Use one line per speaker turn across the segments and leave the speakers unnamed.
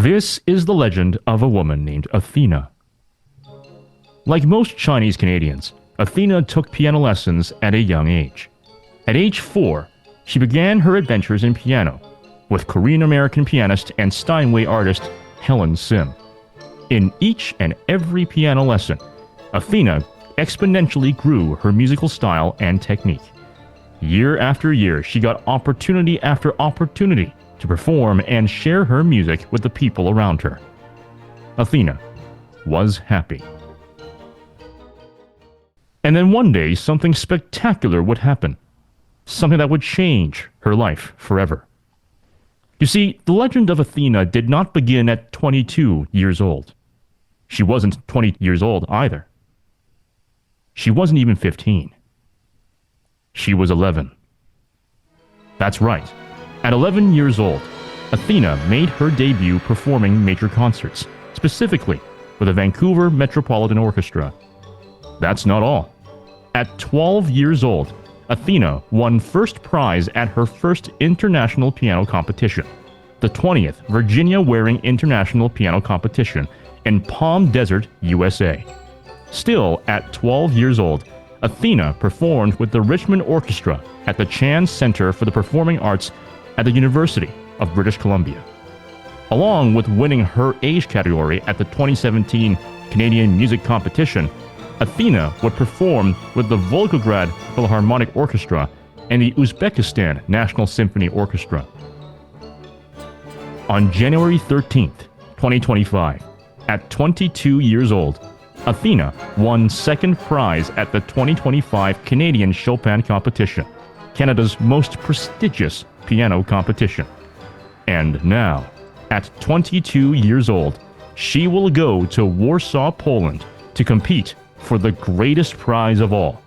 This is the legend of a woman named Athena. Like most Chinese Canadians, Athena took piano lessons at a young age. At age 4, she began her adventures in piano with Korean-American pianist and Steinway artist Helen Sim. In each and every piano lesson, Athena exponentially grew her musical style and technique. Year after year, she got opportunity after opportunity to perform and share her music with the people around her. Athena was happy. And then one day, something spectacular would happen. Something that would change her life forever. You see, the legend of Athena did not begin at 22 years old. She wasn't 20 years old either. She wasn't even 15. She was 11. That's right. At 11 years old, Athena made her debut performing major concerts, specifically with the Vancouver Metropolitan Orchestra. That's not all. At 12 years old, Athena won first prize at her first international piano competition, the 20th Virginia Waring International Piano Competition in Palm Desert, USA. Still, at 12 years old, Athena performed with the Richmond Orchestra at the Chan Center for the Performing Arts at the University of British Columbia. Along with winning her age category at the 2017 Canadian Music Competition, Athena would perform with the Volgograd Philharmonic Orchestra and the Uzbekistan National Symphony Orchestra. On January 13th, 2025, at 22 years old, Athena won second prize at the 2025 Canadian Chopin Competition, Canada's most prestigious piano competition. And now, at 22 years old, she will go to Warsaw, Poland to compete for the greatest prize of all,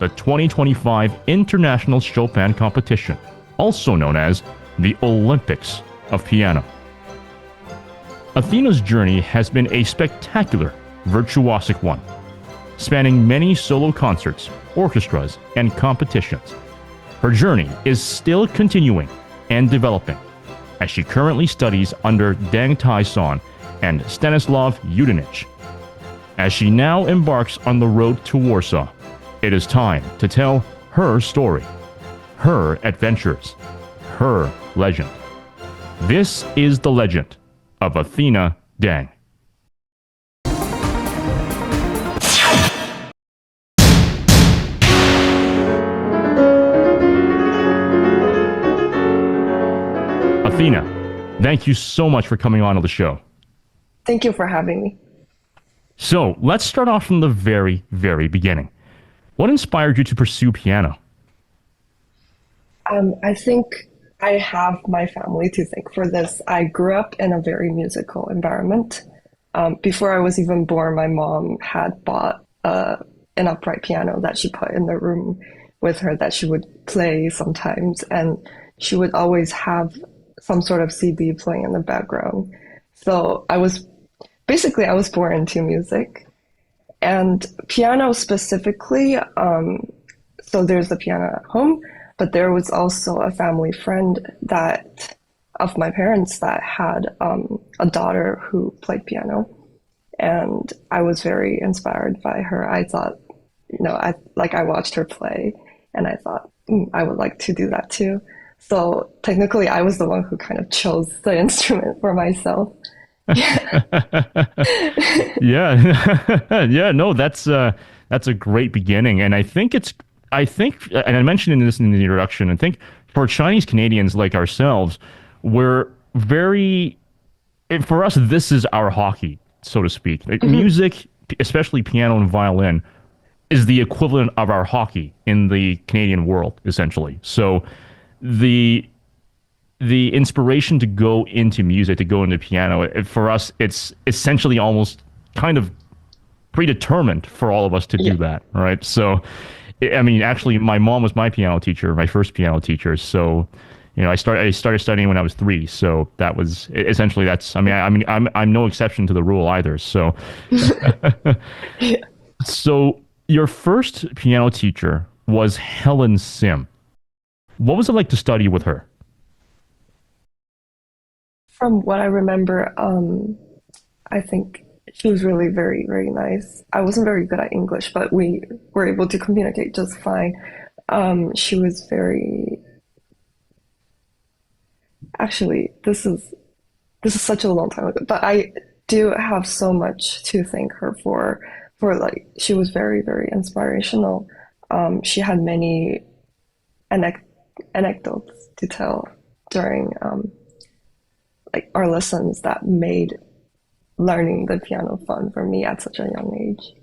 the 2025 International Chopin Competition, also known as the Olympics of Piano. Athena's journey has been a spectacular, virtuosic one, spanning many solo concerts, orchestras, and competitions. Her journey is still continuing and developing, as she currently studies under Deng Tai-son and Stanislav Yudenich. As she now embarks on the road to Warsaw, it is time to tell her story, her adventures, her legend. This is the legend of Athena Deng. Athena, thank you so much for coming on to the show.
Thank you for having me.
So, let's start off from the very, very beginning. What inspired you to pursue piano?
I think I have my family to thank for this. I grew up in a very musical environment. Before I was even born, my mom had bought an upright piano that she put in the room with her that she would play sometimes, and she would always have some sort of CD playing in the background. So I was born into music, and piano specifically. So there's the piano at home, but there was also a family friend of my parents that had a daughter who played piano, and I was very inspired by her. I thought, I watched her play, and I thought I would like to do that too. So technically, I was the one who kind of chose the instrument for myself. Yeah.
Yeah, no, that's a great beginning, and I think, and I mentioned this in the introduction, I think for Chinese Canadians like ourselves, for us, this is our hockey, so to speak. Like, music, especially piano and violin, is the equivalent of our hockey in the Canadian world, essentially. So the inspiration to go into music, to go into piano, for us, it's essentially almost kind of predetermined for all of us to do that, right? So, I mean, actually, my mom was my piano teacher, my first piano teacher. So, I started studying when I was 3. So that was essentially I'm no exception to the rule either. So, So your first piano teacher was Helen Sim. What was it like to study with her?
From what I remember, I think she was really very, very nice. I wasn't very good at English, but we were able to communicate just fine. She was very, actually, this is such a long time ago, but I do have so much to thank her for like she was very, very inspirational. She had many anec- anecdotes to tell during like our lessons that made learning the piano fun for me at such a young age.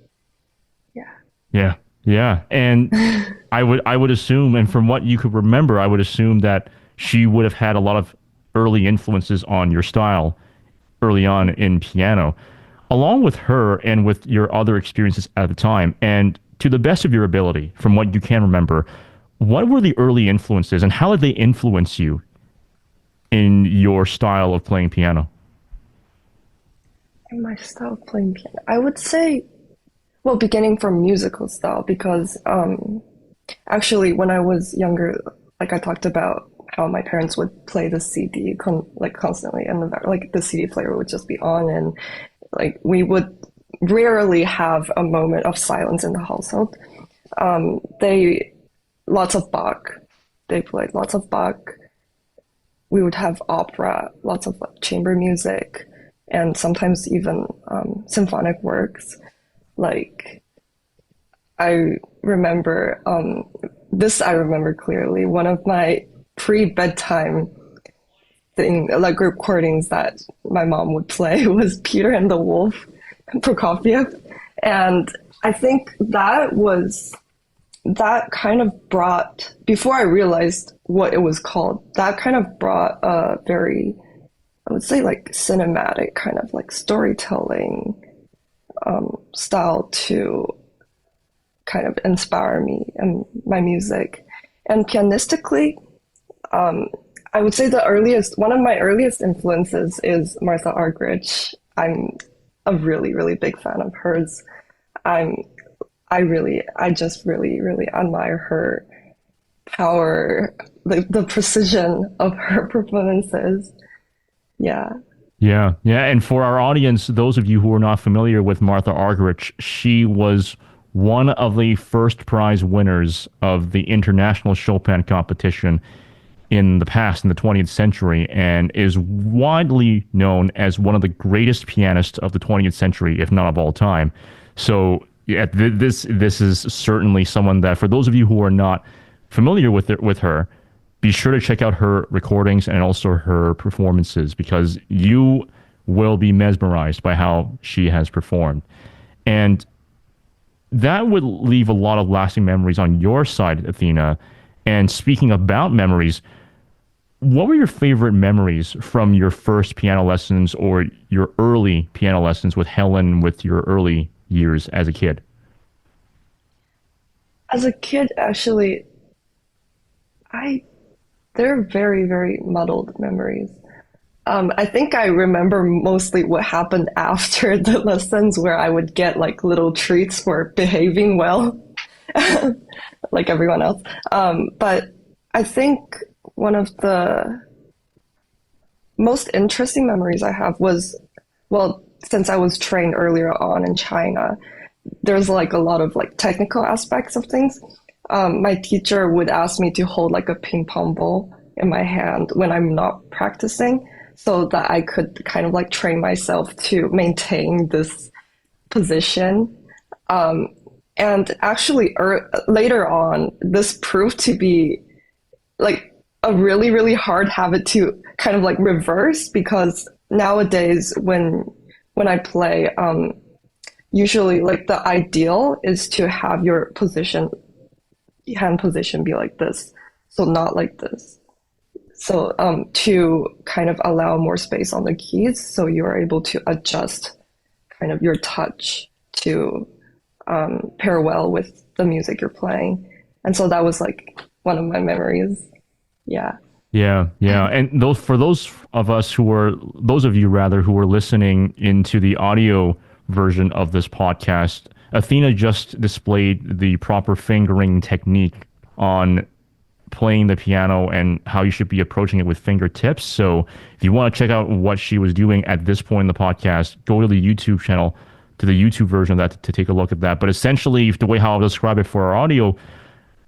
Yeah.
Yeah, yeah, and I would assume, and from what you could remember, I would assume that she would have had a lot of early influences on your style early on in piano, along with her and with your other experiences at the time. And to the best of your ability, from what you can remember, what were the early influences, and how did they influence you in your style of playing piano?
In my style of playing piano, I would say, well, beginning from musical style, because actually when I was younger, like I talked about how my parents would play the CD like constantly, and like the CD player would just be on, and like we would rarely have a moment of silence in the household. They lots of Bach. They played lots of Bach. We would have opera, lots of like chamber music, and sometimes even symphonic works. Like I remember this. I remember clearly. One of my pre-bedtime thing, like recordings that my mom would play was Peter and the Wolf, Prokofiev, and I think that kind of brought, before I realized what it was called, that kind of brought a very, I would say, like cinematic kind of like storytelling style to kind of inspire me and my music. And pianistically, I would say one of my earliest influences is Martha Argerich. I'm a really, really big fan of hers. I'm, I just really, really admire her power, the precision of her performances. Yeah.
Yeah, yeah. And for our audience, those of you who are not familiar with Martha Argerich, she was one of the first prize winners of the International Chopin Competition in the past, in the 20th century, and is widely known as one of the greatest pianists of the 20th century, if not of all time. So, yeah, this is certainly someone that, for those of you who are not familiar with her, be sure to check out her recordings and also her performances, because you will be mesmerized by how she has performed. And that would leave a lot of lasting memories on your side, Athena. And speaking about memories, what were your favorite memories from your first piano lessons or your early piano lessons with Helen, with your early years as a kid?
As a kid, actually, I they're very, very muddled memories. I think I remember mostly what happened after the lessons, where I would get like little treats for behaving well, like everyone else. But I think one of the most interesting memories I have was, well, since I was trained earlier on in China, there's like a lot of like technical aspects of things. My teacher would ask me to hold like a ping pong ball in my hand when I'm not practicing, so that I could kind of like train myself to maintain this position. And actually, later on, this proved to be like a really, really hard habit to kind of like reverse, because nowadays when I play, usually like the ideal is to have your hand position be like this, so not like this. So to kind of allow more space on the keys, so you're able to adjust kind of your touch to pair well with the music you're playing. And so that was like one of my memories. Yeah.
Yeah, yeah. And those of you rather who are listening into the audio version of this podcast, Athena just displayed the proper fingering technique on playing the piano and how you should be approaching it with fingertips. So if you want to check out what she was doing at this point in the podcast, go to the YouTube channel, to the YouTube version of that to take a look at that. But essentially, the way how I'll describe it for our audio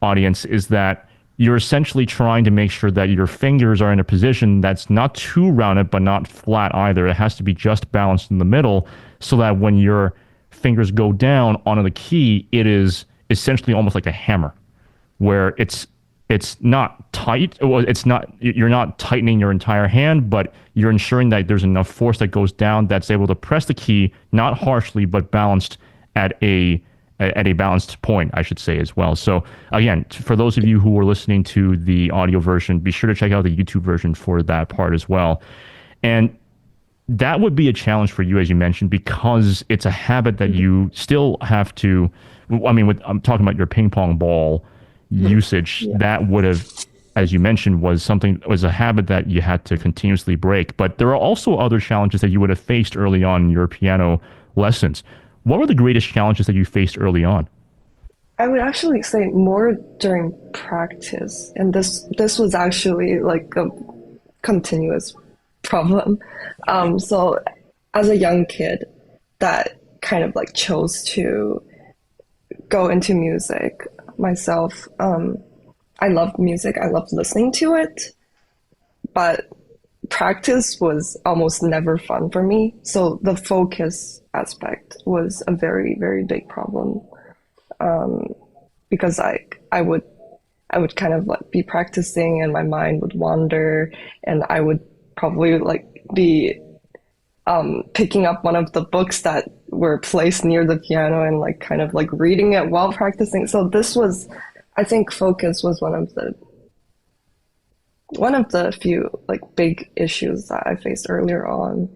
audience is that you're essentially trying to make sure that your fingers are in a position that's not too rounded but not flat either. It has to be just balanced in the middle so that when your fingers go down onto the key, it is essentially almost like a hammer, where it's not tight. Well, it's not, you're not tightening your entire hand, but you're ensuring that there's enough force that goes down that's able to press the key, not harshly, but balanced at a balanced point, I should say, as well. So again, for those of you who are listening to the audio version, be sure to check out the YouTube version for that part as well. And that would be a challenge for you, as you mentioned, because it's a habit that you still have to, I mean, I'm talking about your ping pong ball usage, that would have, as you mentioned, was a habit that you had to continuously break. But there are also other challenges that you would have faced early on in your piano lessons. What were the greatest challenges that you faced early on?
I would actually say more during practice, and this was actually like a continuous problem. So as a young kid that kind of like chose to go into music myself, I loved music, I loved listening to it, but practice was almost never fun for me. So the focus aspect was a very, very big problem, because I would kind of like be practicing and my mind would wander, and I would probably like be picking up one of the books that were placed near the piano and like kind of like reading it while practicing. So this was, I think focus was one of the few like big issues that I faced earlier on.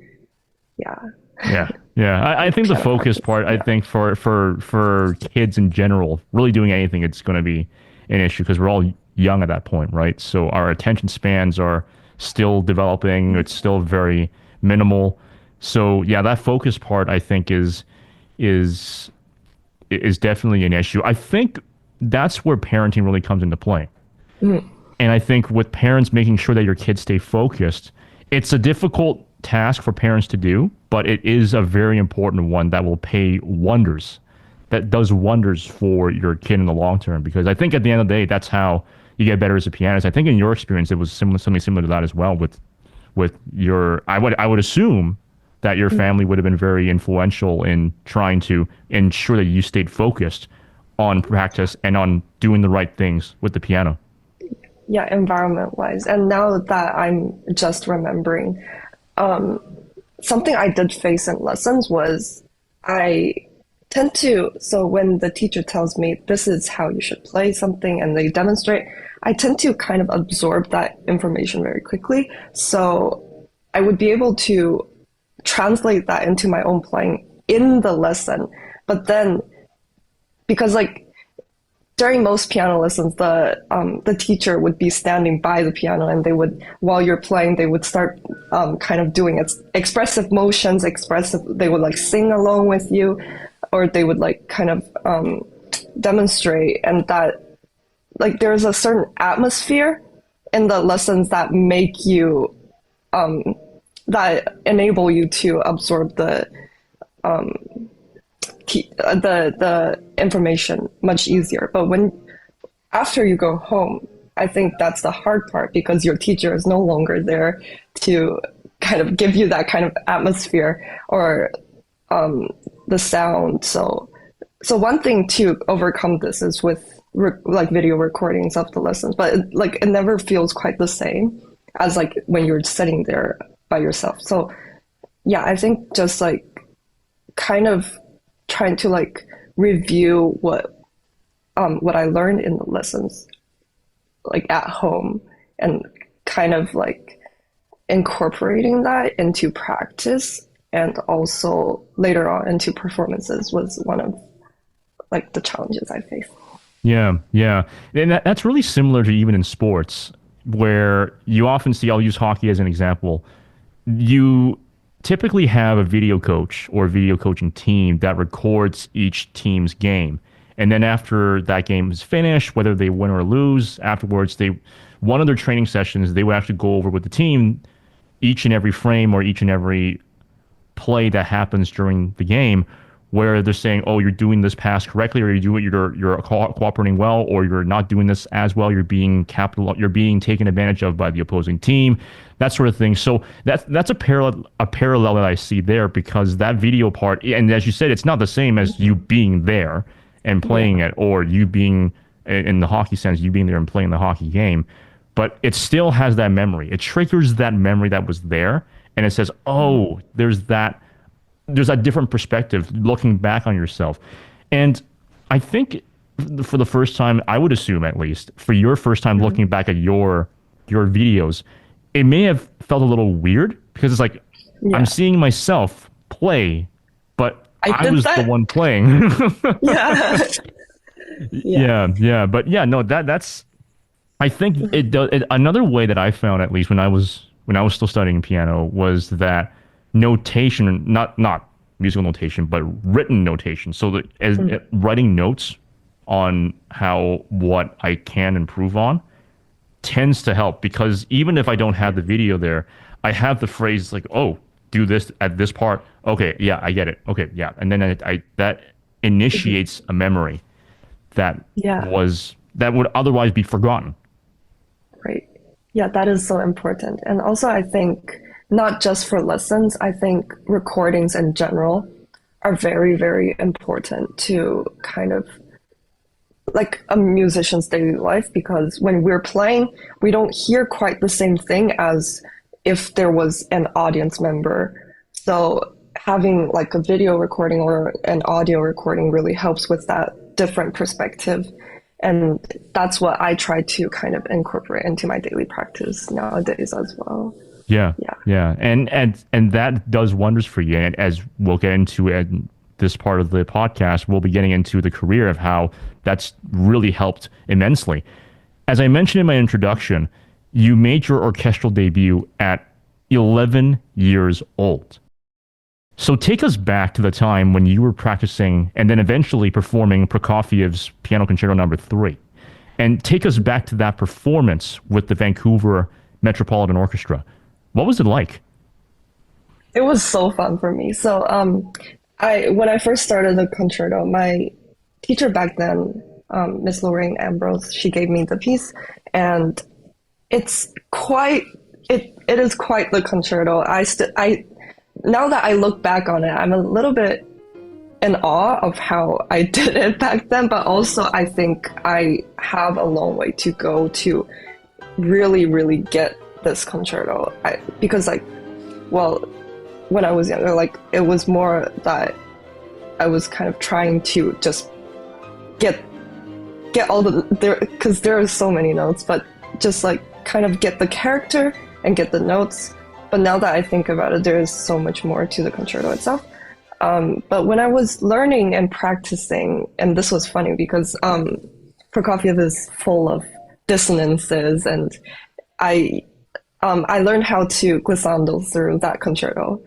Yeah. I think the focus part, I think for kids in general, really doing anything, it's going to be an issue because we're all young at that point, right? So our attention spans are still developing. It's still very minimal. So yeah, that focus part, I think is definitely an issue. I think that's where parenting really comes into play. And I think with parents making sure that your kids stay focused, it's a difficult task for parents to do, but it is a very important one that will pay wonders. That does wonders for your kid in the long term, because I think at the end of the day, that's how you get better as a pianist. I think in your experience, it was something similar to that as well with your, I would assume that your family would have been very influential in trying to ensure that you stayed focused on practice and on doing the right things with the piano.
Yeah, environment wise. And now that I'm just remembering, something I did face in lessons was I tend to, so when the teacher tells me this is how you should play something and they demonstrate, I tend to kind of absorb that information very quickly. So I would be able to translate that into my own playing in the lesson. But then, because like during most piano lessons, the teacher would be standing by the piano, and they would, while you're playing, they would start kind of doing expressive motions, they would like sing along with you, or they would like kind of demonstrate, and that like there's a certain atmosphere in the lessons that make you that enable you to absorb the information much easier. But after you go home, I think that's the hard part, because your teacher is no longer there to kind of give you that kind of atmosphere or the sound. So one thing to overcome this is with like video recordings of the lessons, but it never feels quite the same as like when you're sitting there by yourself. So yeah, I think just like kind of trying to like review what I learned in the lessons like at home, and kind of like incorporating that into practice and also later on into performances was one of like the challenges I faced.
Yeah. And that's really similar to even in sports, where you often see, I'll use hockey as an example, you typically have a video coach or video coaching team that records each team's game. And then after that game is finished, whether they win or lose, afterwards, one of their training sessions, they would actually go over with the team each and every frame or each and every play that happens during the game, where they're saying, "Oh, you're doing this pass correctly, or you're cooperating well, or you're not doing this as well. You're being taken advantage of by the opposing team," that sort of thing. So that's a parallel that I see there, because that video part, and as you said, it's not the same as you being there and playing it, or you being in the hockey sense, you being there and playing the hockey game, but it still has that memory. It triggers that memory that was there, and it says, "Oh, there's that different perspective looking back on yourself." And I think for the first time, I would assume at least, for your first time looking back at your videos, it may have felt a little weird, because it's like, I'm seeing myself play, but I was the one playing. Yeah. But yeah, no, that's, I think it does. Another way that I found, at least when I was still studying piano, was that notation, not musical notation, but written notation. So that as writing notes on what I can improve on tends to help, because even if I don't have the video there, I have the phrase like, "Oh, do this at this part. Okay, yeah, I get it. Okay, yeah," and then I that initiates a memory that would otherwise be forgotten.
Right. Yeah, that is so important. And also, I think not just for lessons, I think recordings in general are very, very important to kind of like a musician's daily life, because when we're playing, we don't hear quite the same thing as if there was an audience member. So having like a video recording or an audio recording really helps with that different perspective. And that's what I try to kind of incorporate into my daily practice nowadays as well.
Yeah. And that does wonders for you. And as we'll get into in this part of the podcast, we'll be getting into the career of how that's really helped immensely. As I mentioned in my introduction, you made your orchestral debut at 11 years old. So take us back to the time when you were practicing and then eventually performing Prokofiev's Piano Concerto No. 3. And take us back to that performance with the Vancouver Metropolitan Orchestra. What was it like?
It was so fun for me. So when I first started the concerto, my teacher back then, Miss Lorraine Ambrose, she gave me the piece, and it is quite the concerto. Now that I look back on it, I'm a little bit in awe of how I did it back then, but also I think I have a long way to go to really, really get this concerto. Because when I was younger, like it was more that I was kind of trying to just get all because there are so many notes, but just like kind of get the character and get the notes. But now that I think about it, there is so much more to the concerto itself. But when I was learning and practicing, and this was funny because Prokofiev is full of dissonances, and I learned how to glissando through that concerto.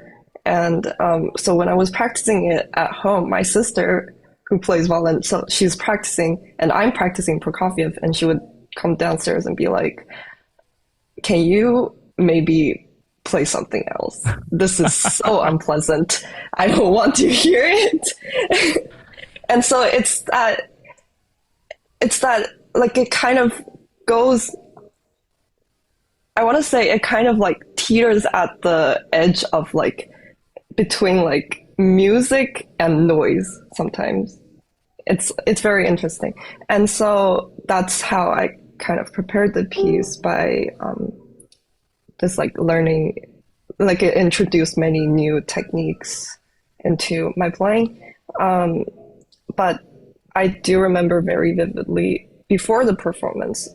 And so when I was practicing it at home, my sister, who plays violin, so she's practicing, and I'm practicing Prokofiev, and she would come downstairs and be like, "Can you maybe play something else? This is so unpleasant. I don't want to hear it." And so it's that like it kind of goes, I want to say it kind of like teeters at the edge of like between like music and noise sometimes. It's very interesting. And so that's how I kind of prepared the piece by just like learning, like it introduced many new techniques into my playing. But I do remember very vividly before the performance,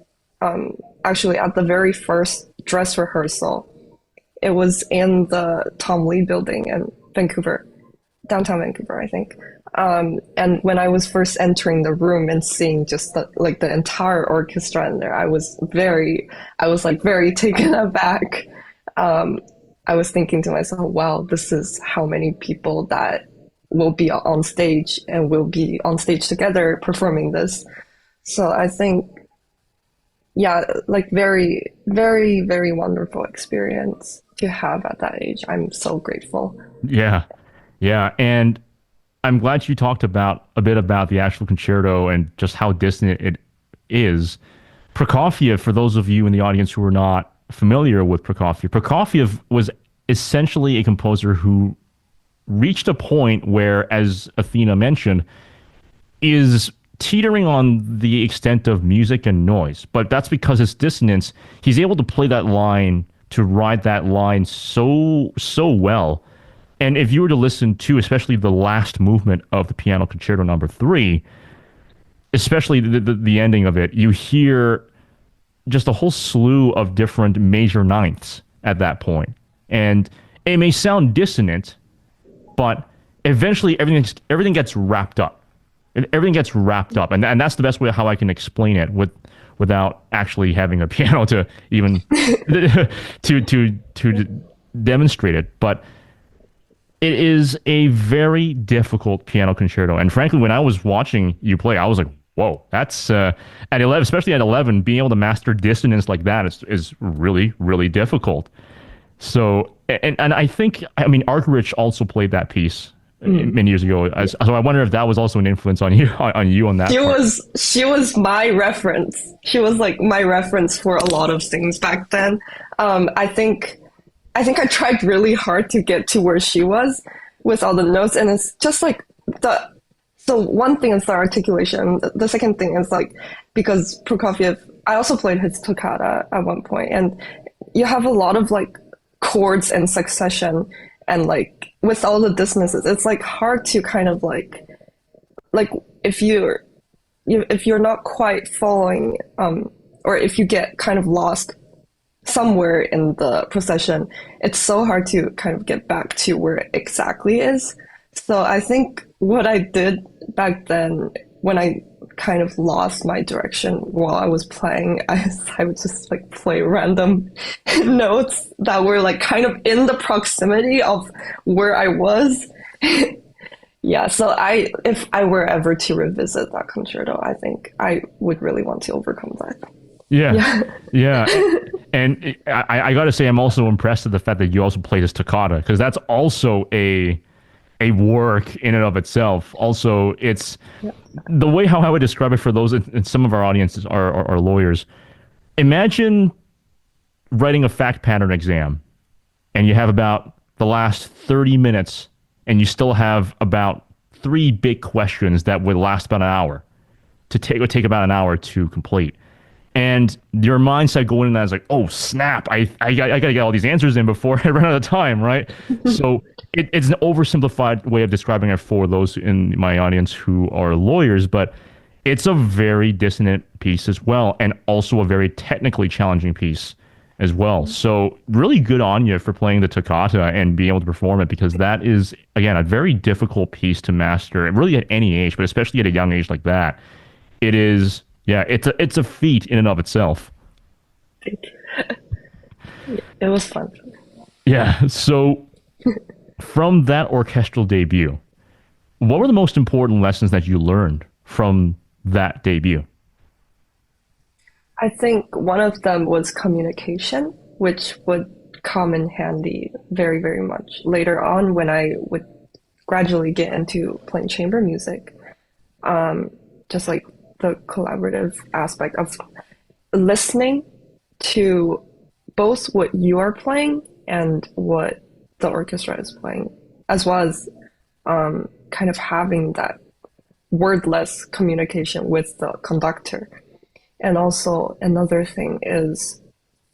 actually at the very first dress rehearsal, it was in the Tom Lee building in Vancouver, downtown Vancouver, I think. And when I was first entering the room and seeing just the entire orchestra in there, I was very taken aback. I was thinking to myself, wow, this is how many people that will be on stage and we'll be on stage together performing this. So I think, yeah, like very, very, very wonderful experience to have at that age. I'm so grateful.
Yeah. Yeah. And I'm glad you talked about a bit about the actual concerto and just how dissonant it is. Prokofiev, for those of you in the audience who are not familiar with Prokofiev, Prokofiev was essentially a composer who reached a point where, as Athena mentioned, is teetering on the extent of music and noise. But that's because it's dissonance. He's able to play that line, to ride that line so well. And if you were to listen to, especially the last movement of the Piano Concerto Number 3, especially the ending of it, you hear just a whole slew of different major ninths at that point. And it may sound dissonant, but eventually everything gets wrapped up. Everything gets wrapped up, and that's the best way how I can explain it without actually having a piano to even to demonstrate it. But it is a very difficult piano concerto, and frankly, when I was watching you play, I was like, "Whoa, that's at 11, especially at 11, being able to master dissonance like that is really, really difficult." So, and I think, I mean, Argerich also played that piece many years ago. So I wonder if that was also an influence on you on that part.
She was my reference. She was like my reference for a lot of things back then. I think I tried really hard to get to where she was with all the notes, and it's just like so one thing is the articulation. The second thing is like, because Prokofiev, I also played his Toccata at one point, and you have a lot of like chords in succession, and like with all the dissonances, it's like hard to kind of like if you're not quite following, or if you get kind of lost somewhere in the procession, it's so hard to kind of get back to where it exactly is. So I think what I did back then, when I kind of lost my direction while I was playing, I would just like play random notes that were like kind of in the proximity of where I was. Yeah, so if I were ever to revisit that concerto, I think I would really want to overcome that.
Yeah, yeah. And I got to say, I'm also impressed at the fact that you also played this Toccata, because that's also a work in and of itself. Also, it's the way how I would describe it for those in some of our audiences are lawyers. Imagine writing a fact pattern exam, and you have about the last 30 minutes, and you still have about 3 big questions that would last about an hour would take about an hour to complete. And your mindset going in that is like, oh snap, I got to get all these answers in before I run out of time, right? So it's an oversimplified way of describing it for those in my audience who are lawyers, but it's a very dissonant piece as well, and also a very technically challenging piece as well. So really good on you for playing the Toccata and being able to perform it, because that is, again, a very difficult piece to master, and really at any age, but especially at a young age like that. It is, yeah, it's a feat in and of itself.
Thank you. It was fun.
Yeah, so from that orchestral debut, what were the most important lessons that you learned from that debut?
I think one of them was communication, which would come in handy very, very much later on when I would gradually get into playing chamber music. Just like the collaborative aspect of listening to both what you are playing and what the orchestra is playing, as well as kind of having that wordless communication with the conductor. And also another thing is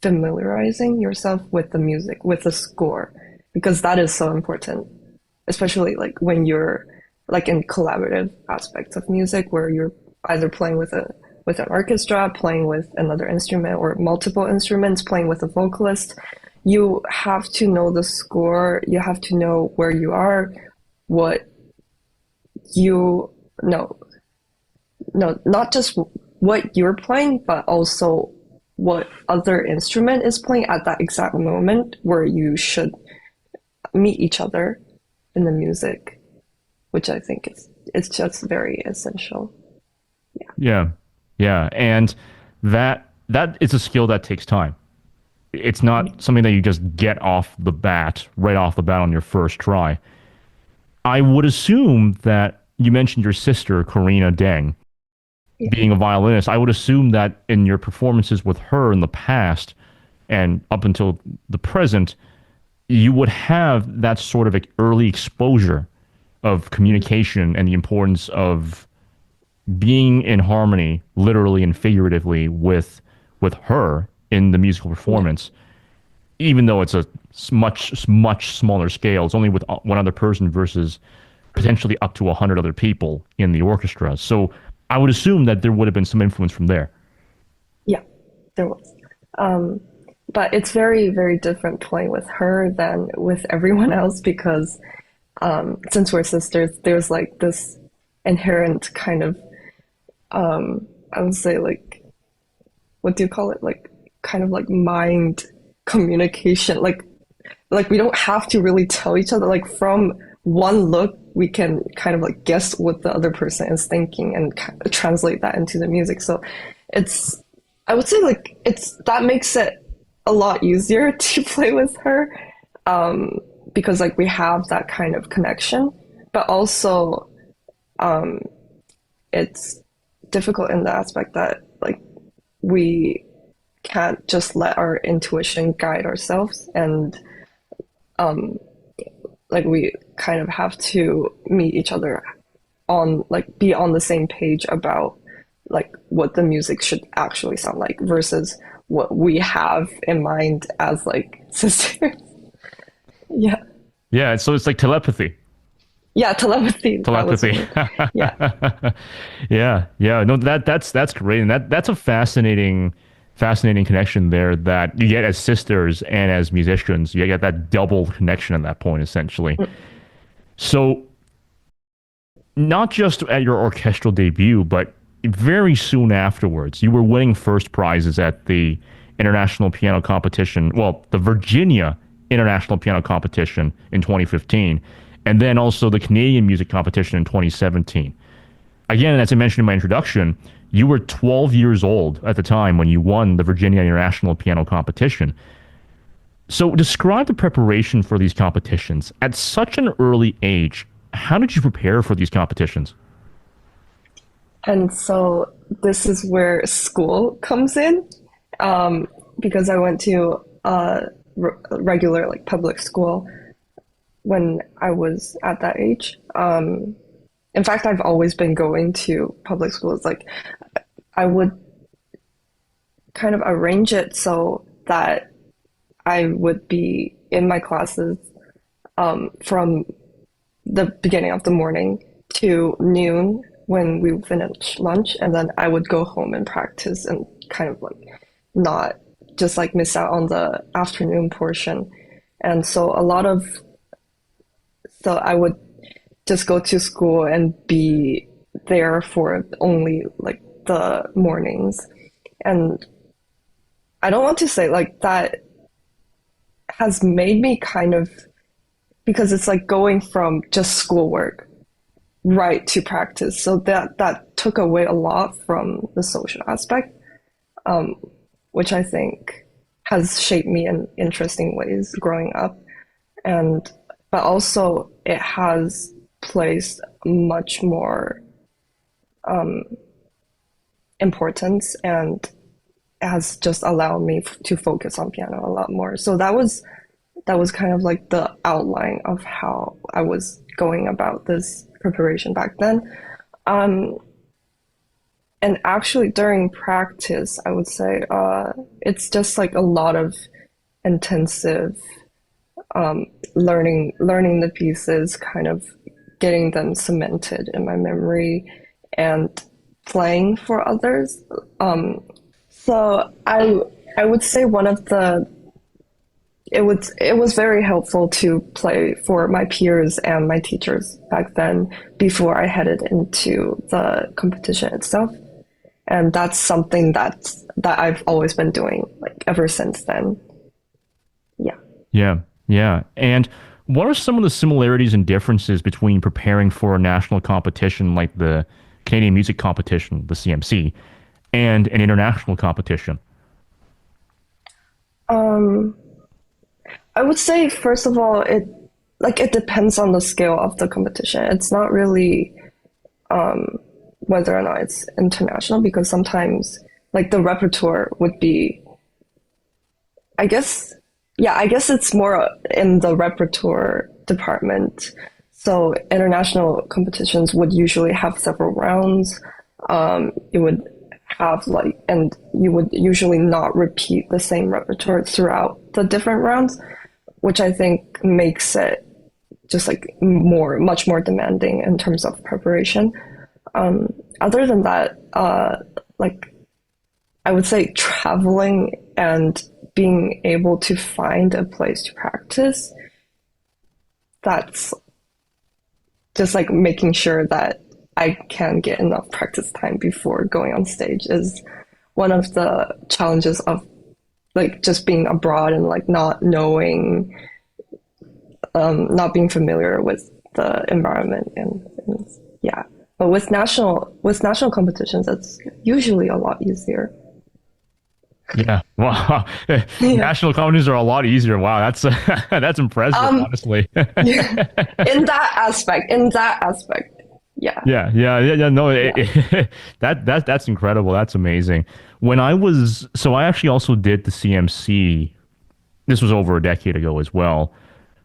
familiarizing yourself with the music, with the score, because that is so important, especially like when you're like in collaborative aspects of music where you're either playing with an orchestra, playing with another instrument, or multiple instruments, playing with a vocalist. You have to know the score. You have to know where you are, what you know. No, not just what you're playing, but also what other instrument is playing at that exact moment where you should meet each other in the music. which I think is it's just very essential.
Yeah. Yeah. And that is a skill that takes time. It's not something that you just get right off the bat on your first try. I would assume that you mentioned your sister, Corina Deng,
Yeah.
being a violinist. I would assume that in your performances with her in the past and up until the present, you would have that sort of early exposure of communication and the importance of being in harmony, literally and figuratively, with her in the musical performance, even though it's a much smaller scale. It's only with one other person versus potentially up to 100 other people in the orchestra. So I would assume that there would have been some influence from there.
Yeah, there was. But it's very, very different playing with her than with everyone else because since we're sisters, there's like this inherent kind of, I would say like, what do you call it? Like kind of like mind communication. Like we don't have to really tell each other. Like from one look, we can kind of like guess what the other person is thinking and translate that into the music. So it's, I would say like that makes it a lot easier to play with her because like we have that kind of connection, but also it's difficult in the aspect that like we can't just let our intuition guide ourselves and like we kind of have to meet each other on like be on the same page about like what the music should actually sound like versus what we have in mind as like sisters. Yeah.
Yeah, so it's like telepathy.
Yeah, telepathy. That was
Telepathy.
the word. Yeah.
Yeah, yeah. No, that's great, and that's a fascinating connection there that you get as sisters and as musicians. You get that double connection at that point, essentially. So, not just at your orchestral debut, but very soon afterwards, you were winning first prizes at the International Piano Competition. Well, the Virginia International Piano Competition in 2015, and then also the Canadian Music Competition in 2017. Again, as I mentioned in my introduction, you were 12 years old at the time when you won the Virginia International Piano Competition. So describe the preparation for these competitions. At such an early age, how did you prepare for these competitions?
And so this is where school comes in because I went to a regular like public school when I was at that age. In fact, I've always been going to public schools. Like I would kind of arrange it so that I would be in my classes from the beginning of the morning to noon when we would finish lunch, and then I would go home and practice and kind of like not just like miss out on the afternoon portion. And so so I would just go to school and be there for only like the mornings. And I don't want to say like that has made me kind of, because it's like going from just schoolwork right to practice. So that took away a lot from the social aspect, which I think has shaped me in interesting ways growing up. And but also it has placed much more importance, and it has just allowed me to focus on piano a lot more. So that was kind of like the outline of how I was going about this preparation back then. And actually during practice, I would say it's just like a lot of intensive learning the pieces, kind of getting them cemented in my memory and playing for others. So I would say one of the it was very helpful to play for my peers and my teachers back then before I headed into the competition itself. And that's something that I've always been doing like ever since then. Yeah.
Yeah, yeah. And What are some of the similarities and differences between preparing for a national competition like the Canadian Music Competition, the CMC, and an international competition?
Um, I would say first of all, it depends on the scale of the competition. It's not really whether or not it's international because sometimes like the repertoire would be, I guess, yeah, I guess it's more in the repertoire department. So international competitions would usually have several rounds. It would have like, and you would usually not repeat the same repertoire throughout the different rounds, which I think makes it just like much more demanding in terms of preparation. Other than that, like I would say traveling and being able to find a place to practice, that's just like making sure that I can get enough practice time before going on stage is one of the challenges of like just being abroad and like not knowing, not being familiar with the environment and yeah. But with national competitions, it's usually a lot easier.
Yeah. Wow.
Yeah.
National competitions are a lot easier. Wow, that's that's impressive,
Um,
honestly.
yeah. In that aspect, yeah,
Yeah. No,
yeah.
that's incredible. That's amazing. When I was, so I actually also did the CMC. This was over a decade ago as well.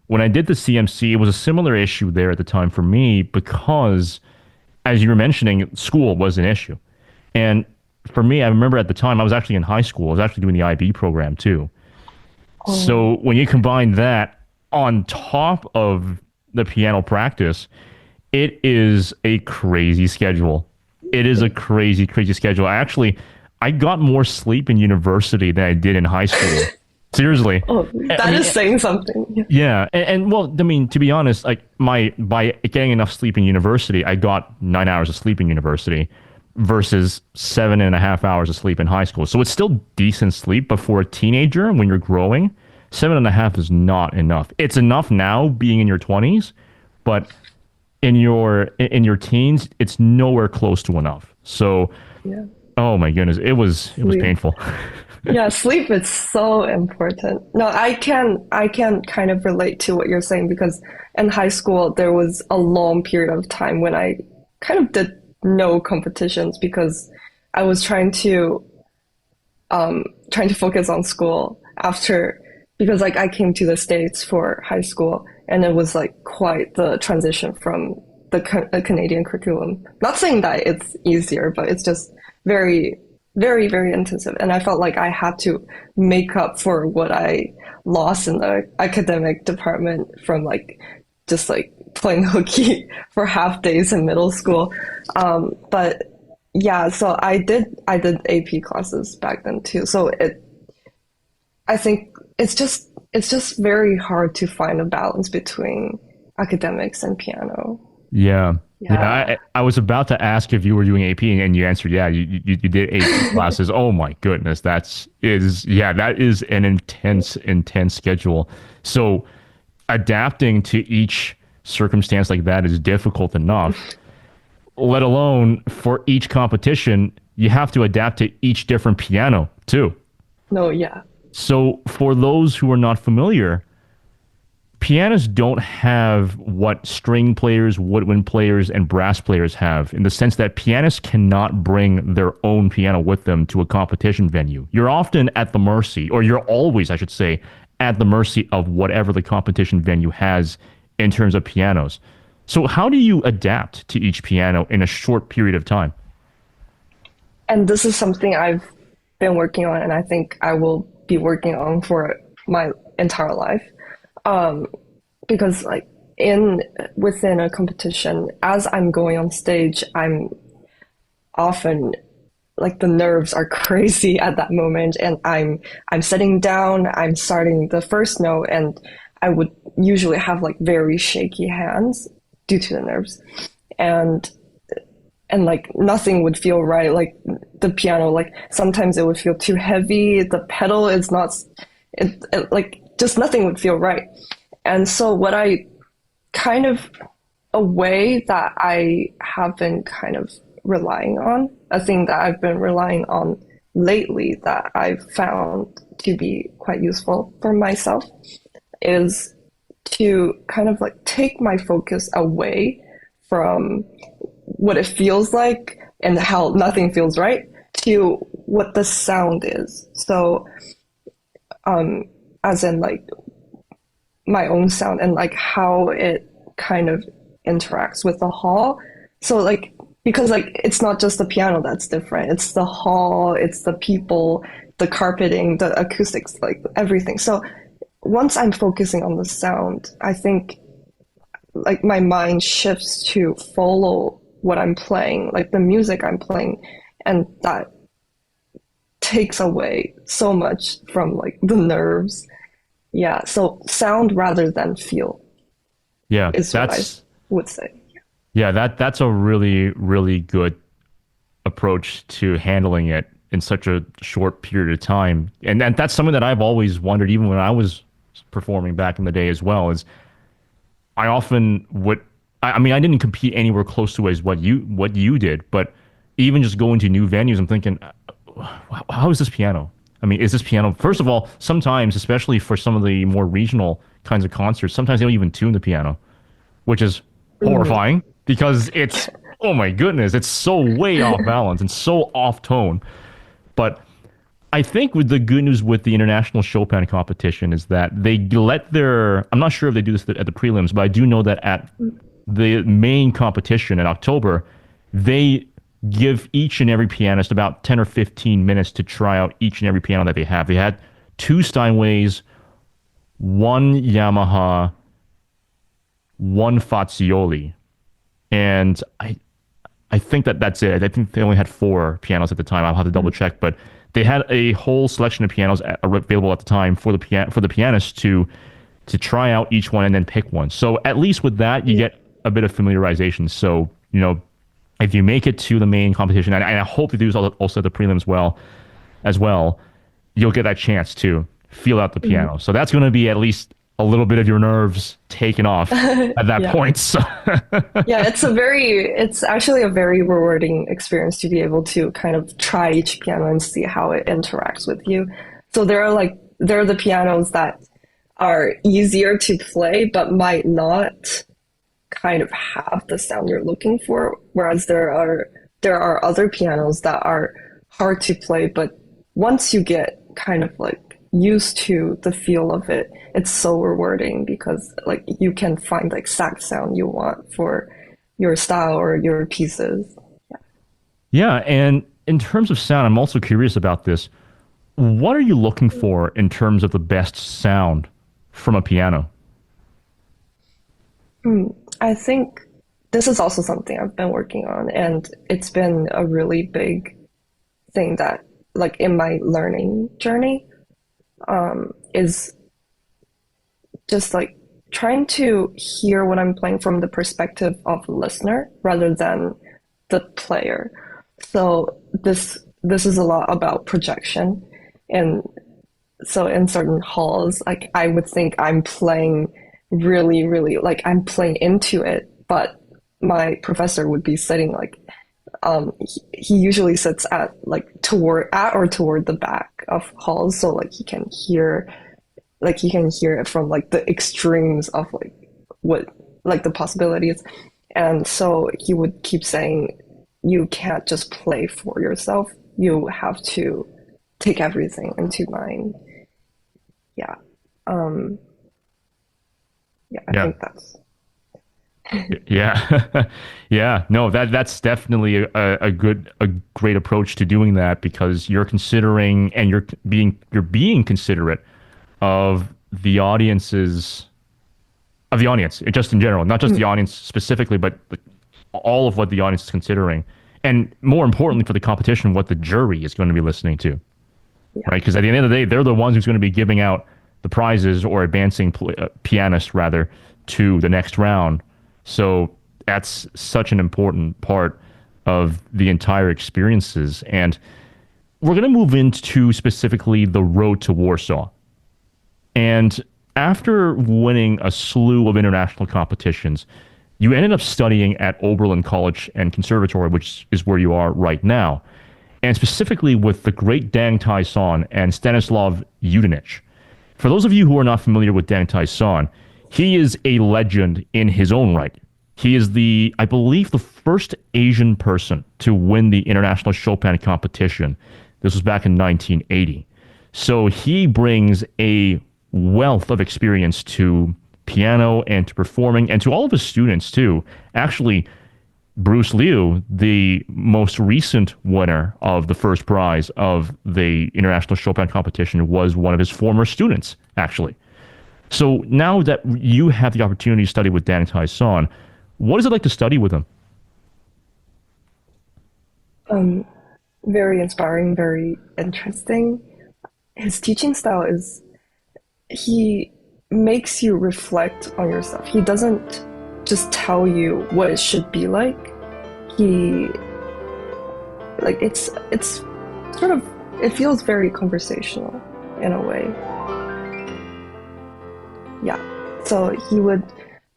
When I did the CMC, it was a similar issue there at the time for me because, as you were mentioning, school was an issue. And for me, I remember at the time I was actually in high school. I was actually doing the IB program too.
Oh,
So when you combine that on top of the piano practice, it is a crazy schedule. It is a crazy, crazy schedule. I got more sleep in university than I did in high school. Seriously.
oh,
I
that
mean,
is saying something. Yeah.
yeah, and well, I mean, to be honest, like my by getting enough sleep in university, I got 9 hours of sleep in university versus 7.5 hours of sleep in high school. So it's still decent sleep, but for a teenager when you're growing, 7.5 is not enough. It's enough now being in your 20s, but in your teens, it's nowhere close to enough. So,
Yeah.
oh my goodness, it was
Sleep.
painful.
Yeah, sleep is so important. No, I can kind of relate to what you're saying because in high school there was a long period of time when I kind of did no competitions because I was trying to focus on school after because like I came to the States for high school and it was like quite the transition from the Canadian curriculum. Not saying that it's easier, but it's just very, very, very intensive. And I felt like I had to make up for what I lost in the academic department from like just like playing hooky for half days in middle school. But yeah, so I did AP classes back then too. So I think it's just very hard to find a balance between academics and piano.
Yeah. Yeah,
Yeah.
I was about to ask if you were doing AP and you answered, yeah, you did AP classes. Oh my goodness, that is an intense schedule. So adapting to each circumstance like that is difficult enough, let alone for each competition, you have to adapt to each different piano too.
No, yeah.
So for those who are not familiar, pianists don't have what string players, woodwind players, and brass players have in the sense that pianists cannot bring their own piano with them to a competition venue. You're often at the mercy, or you're always, I should say, at the mercy of whatever the competition venue has in terms of pianos. So, how do you adapt to each piano in a short period of time?
And this is something I've been working on, and I think I will be working on for my entire life. Um, because like in within a competition, as I'm going on stage, I'm often like the nerves are crazy at that moment, and I'm sitting down, I'm starting the first note, and I would usually have like very shaky hands due to the nerves, and like nothing would feel right. Like the piano, like sometimes it would feel too heavy. The pedal is not, like just nothing would feel right. And so what I kind of, a way that I have been kind of relying on, a thing that I've been relying on lately that I've found to be quite useful for myself is to kind of like take my focus away from what it feels like and how nothing feels right to what the sound is. So, as in like my own sound and like how it kind of interacts with the hall. So like, because like it's not just the piano that's different, it's the hall, it's the people, the carpeting, the acoustics, like everything. So once I'm focusing on the sound, I think like my mind shifts to follow what I'm playing, like the music I'm playing, and that takes away so much from like the nerves. Yeah, so sound rather than feel
Yeah,
is what I would say.
yeah, that's a really, really good approach to handling it in such a short period of time. And that's something that I've always wondered, even when I was performing back in the day as well, is I often would, I mean, I didn't compete anywhere close to as what you did, but even just going to new venues, I'm thinking, how is this piano? I mean, is this piano? First of all, sometimes, especially for some of the more regional kinds of concerts, sometimes they don't even tune the piano, which is horrifying because it's, oh my goodness, it's so way off balance and so off tone. But I think with the good news with the International Chopin Competition is that they let their, I'm not sure if they do this at the prelims, but I do know that at the main competition in October, they give each and every pianist about 10 or 15 minutes to try out each and every piano that they have. They had two Steinways, one Yamaha, one Fazioli, and I think that's it. I think they only had four pianos at the time. I'll have to double check, but they had a whole selection of pianos available at the time for the pianists to try out each one and then pick one. So at least with that, you get a bit of familiarization. So if you make it to the main competition, and I hope you do also the prelims as well, you'll get that chance to feel out the piano. So that's going to be at least a little bit of your nerves taken off at that point. So
yeah, it's actually a very rewarding experience to be able to kind of try each piano and see how it interacts with you. So there are the pianos that are easier to play, but might not kind of have the sound you're looking for. Whereas there are other pianos that are hard to play, but once you get kind of like used to the feel of it, it's so rewarding because like you can find the exact sound you want for your style or your pieces.
yeah, and in terms of sound, I'm also curious about this. What are you looking for in terms of the best sound from a piano?
I think this is also something I've been working on, and it's been a really big thing that like in my learning journey is just like trying to hear what I'm playing from the perspective of the listener rather than the player. So this is a lot about projection. And so in certain halls, like I would think I'm playing really, really like I'm playing into it, but my professor would be sitting like he usually sits at toward the back of halls, so like he can hear it from like the extremes of like what like the possibilities. And so he would keep saying you can't just play for yourself, you have to take everything into mind. Yeah. I think that's
Yeah, yeah. No, that's definitely a great approach to doing that because you're considering and you're being considerate of the audiences of the audience, just in general, not just the audience specifically, but all of what the audience is considering, and more importantly for the competition, what the jury is going to be listening to, right? Because at the end of the day, they're the ones who's going to be giving out the prizes or advancing pianists rather to the next round. So that's such an important part of the entire experiences. And we're going to move into specifically the road to Warsaw. And after winning a slew of international competitions, you ended up studying at Oberlin College and Conservatory, which is where you are right now, and specifically with the great Deng Tai-son and Stanislav Yudenich. For those of you who are not familiar with Deng Tai-son, he is a legend in his own right. He is I believe, the first Asian person to win the International Chopin Competition. This was back in 1980. So he brings a wealth of experience to piano and to performing and to all of his students too. Actually, Bruce Liu, the most recent winner of the first prize of the International Chopin Competition, was one of his former students, actually. So now that you have the opportunity to study with Deng Tai-son, what is it like to study with him?
Very inspiring, very interesting. His teaching style is, he makes you reflect on yourself. He doesn't just tell you what it should be like. It's sort of, it feels very conversational in a way. Yeah. So he would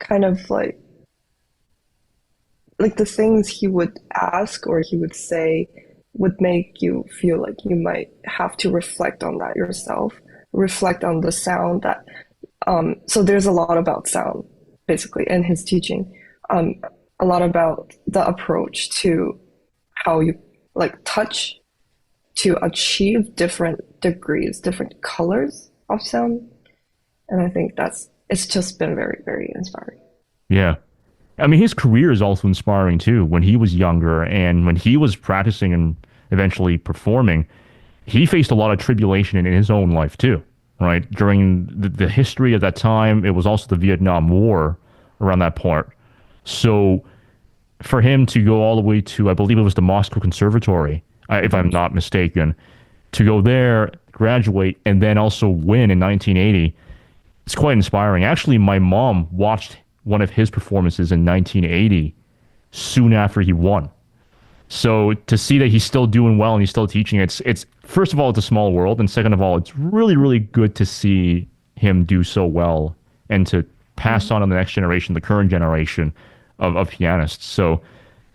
kind of like the things he would ask or he would say would make you feel like you might have to reflect on that yourself, reflect on the sound that, so there's a lot about sound, basically, in his teaching. A lot about the approach to how you touch to achieve different degrees, different colors of sound. And I think it's just been very, very inspiring.
Yeah. I mean, his career is also inspiring too. When he was younger and when he was practicing and eventually performing, he faced a lot of tribulation in his own life too, right? During the history of that time, it was also the Vietnam War around that part. So for him to go all the way to, I believe it was the Moscow Conservatory, if I'm not mistaken, to go there, graduate, and then also win in 1980, it's quite inspiring. Actually, my mom watched one of his performances in 1980 soon after he won. So to see that he's still doing well and he's still teaching, it's first of all, it's a small world, and second of all, it's really, really good to see him do so well and to pass on the next generation, the current generation of pianists. So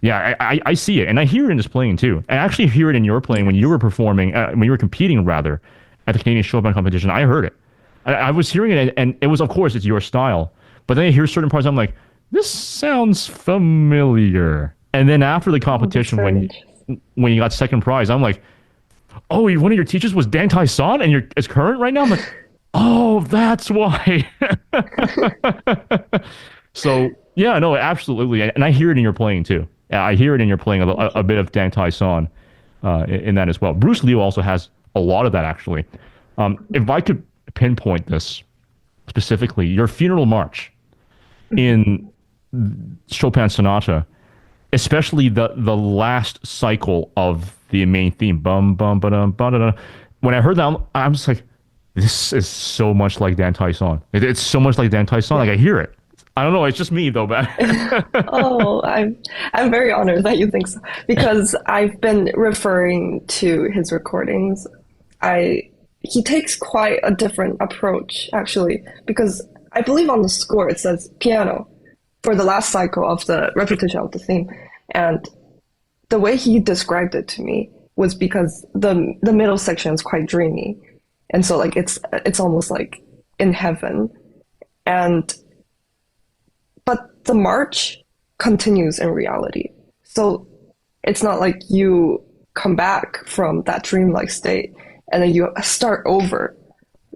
yeah, I see it, and I hear it in his playing too. I actually hear it in your playing when you were performing, when you were competing rather, at the Canadian Chopin Competition. I heard it. I was hearing it, and it was, of course, it's your style. But then I hear certain parts, I'm like, this sounds familiar. And then after the competition, when you got second prize, I'm like, oh, one of your teachers was Deng Tai-son, and it's current right now? I'm like, oh, that's why. So, yeah, no, absolutely. And I hear it in your playing, too. I hear it in your playing, a bit of Deng Tai-son in that as well. Bruce Liu also has a lot of that, actually. If I could pinpoint this specifically, your funeral march in Chopin Sonata, especially the last cycle of the main theme, bum bum ba dum ba da da. When I heard that, I'm just like, this is so much like Deng Tai-son. It's so much like Deng Tai-son. Like I hear it. I don't know. It's just me though, but
Oh, I'm very honored that you think so, because I've been referring to his recordings. He takes quite a different approach, actually, because I believe on the score it says piano for the last cycle of the repetition of the theme. And the way he described it to me was because the middle section is quite dreamy. And so it's almost like in heaven. But the march continues in reality. So it's not like you come back from that dreamlike state and then you start over.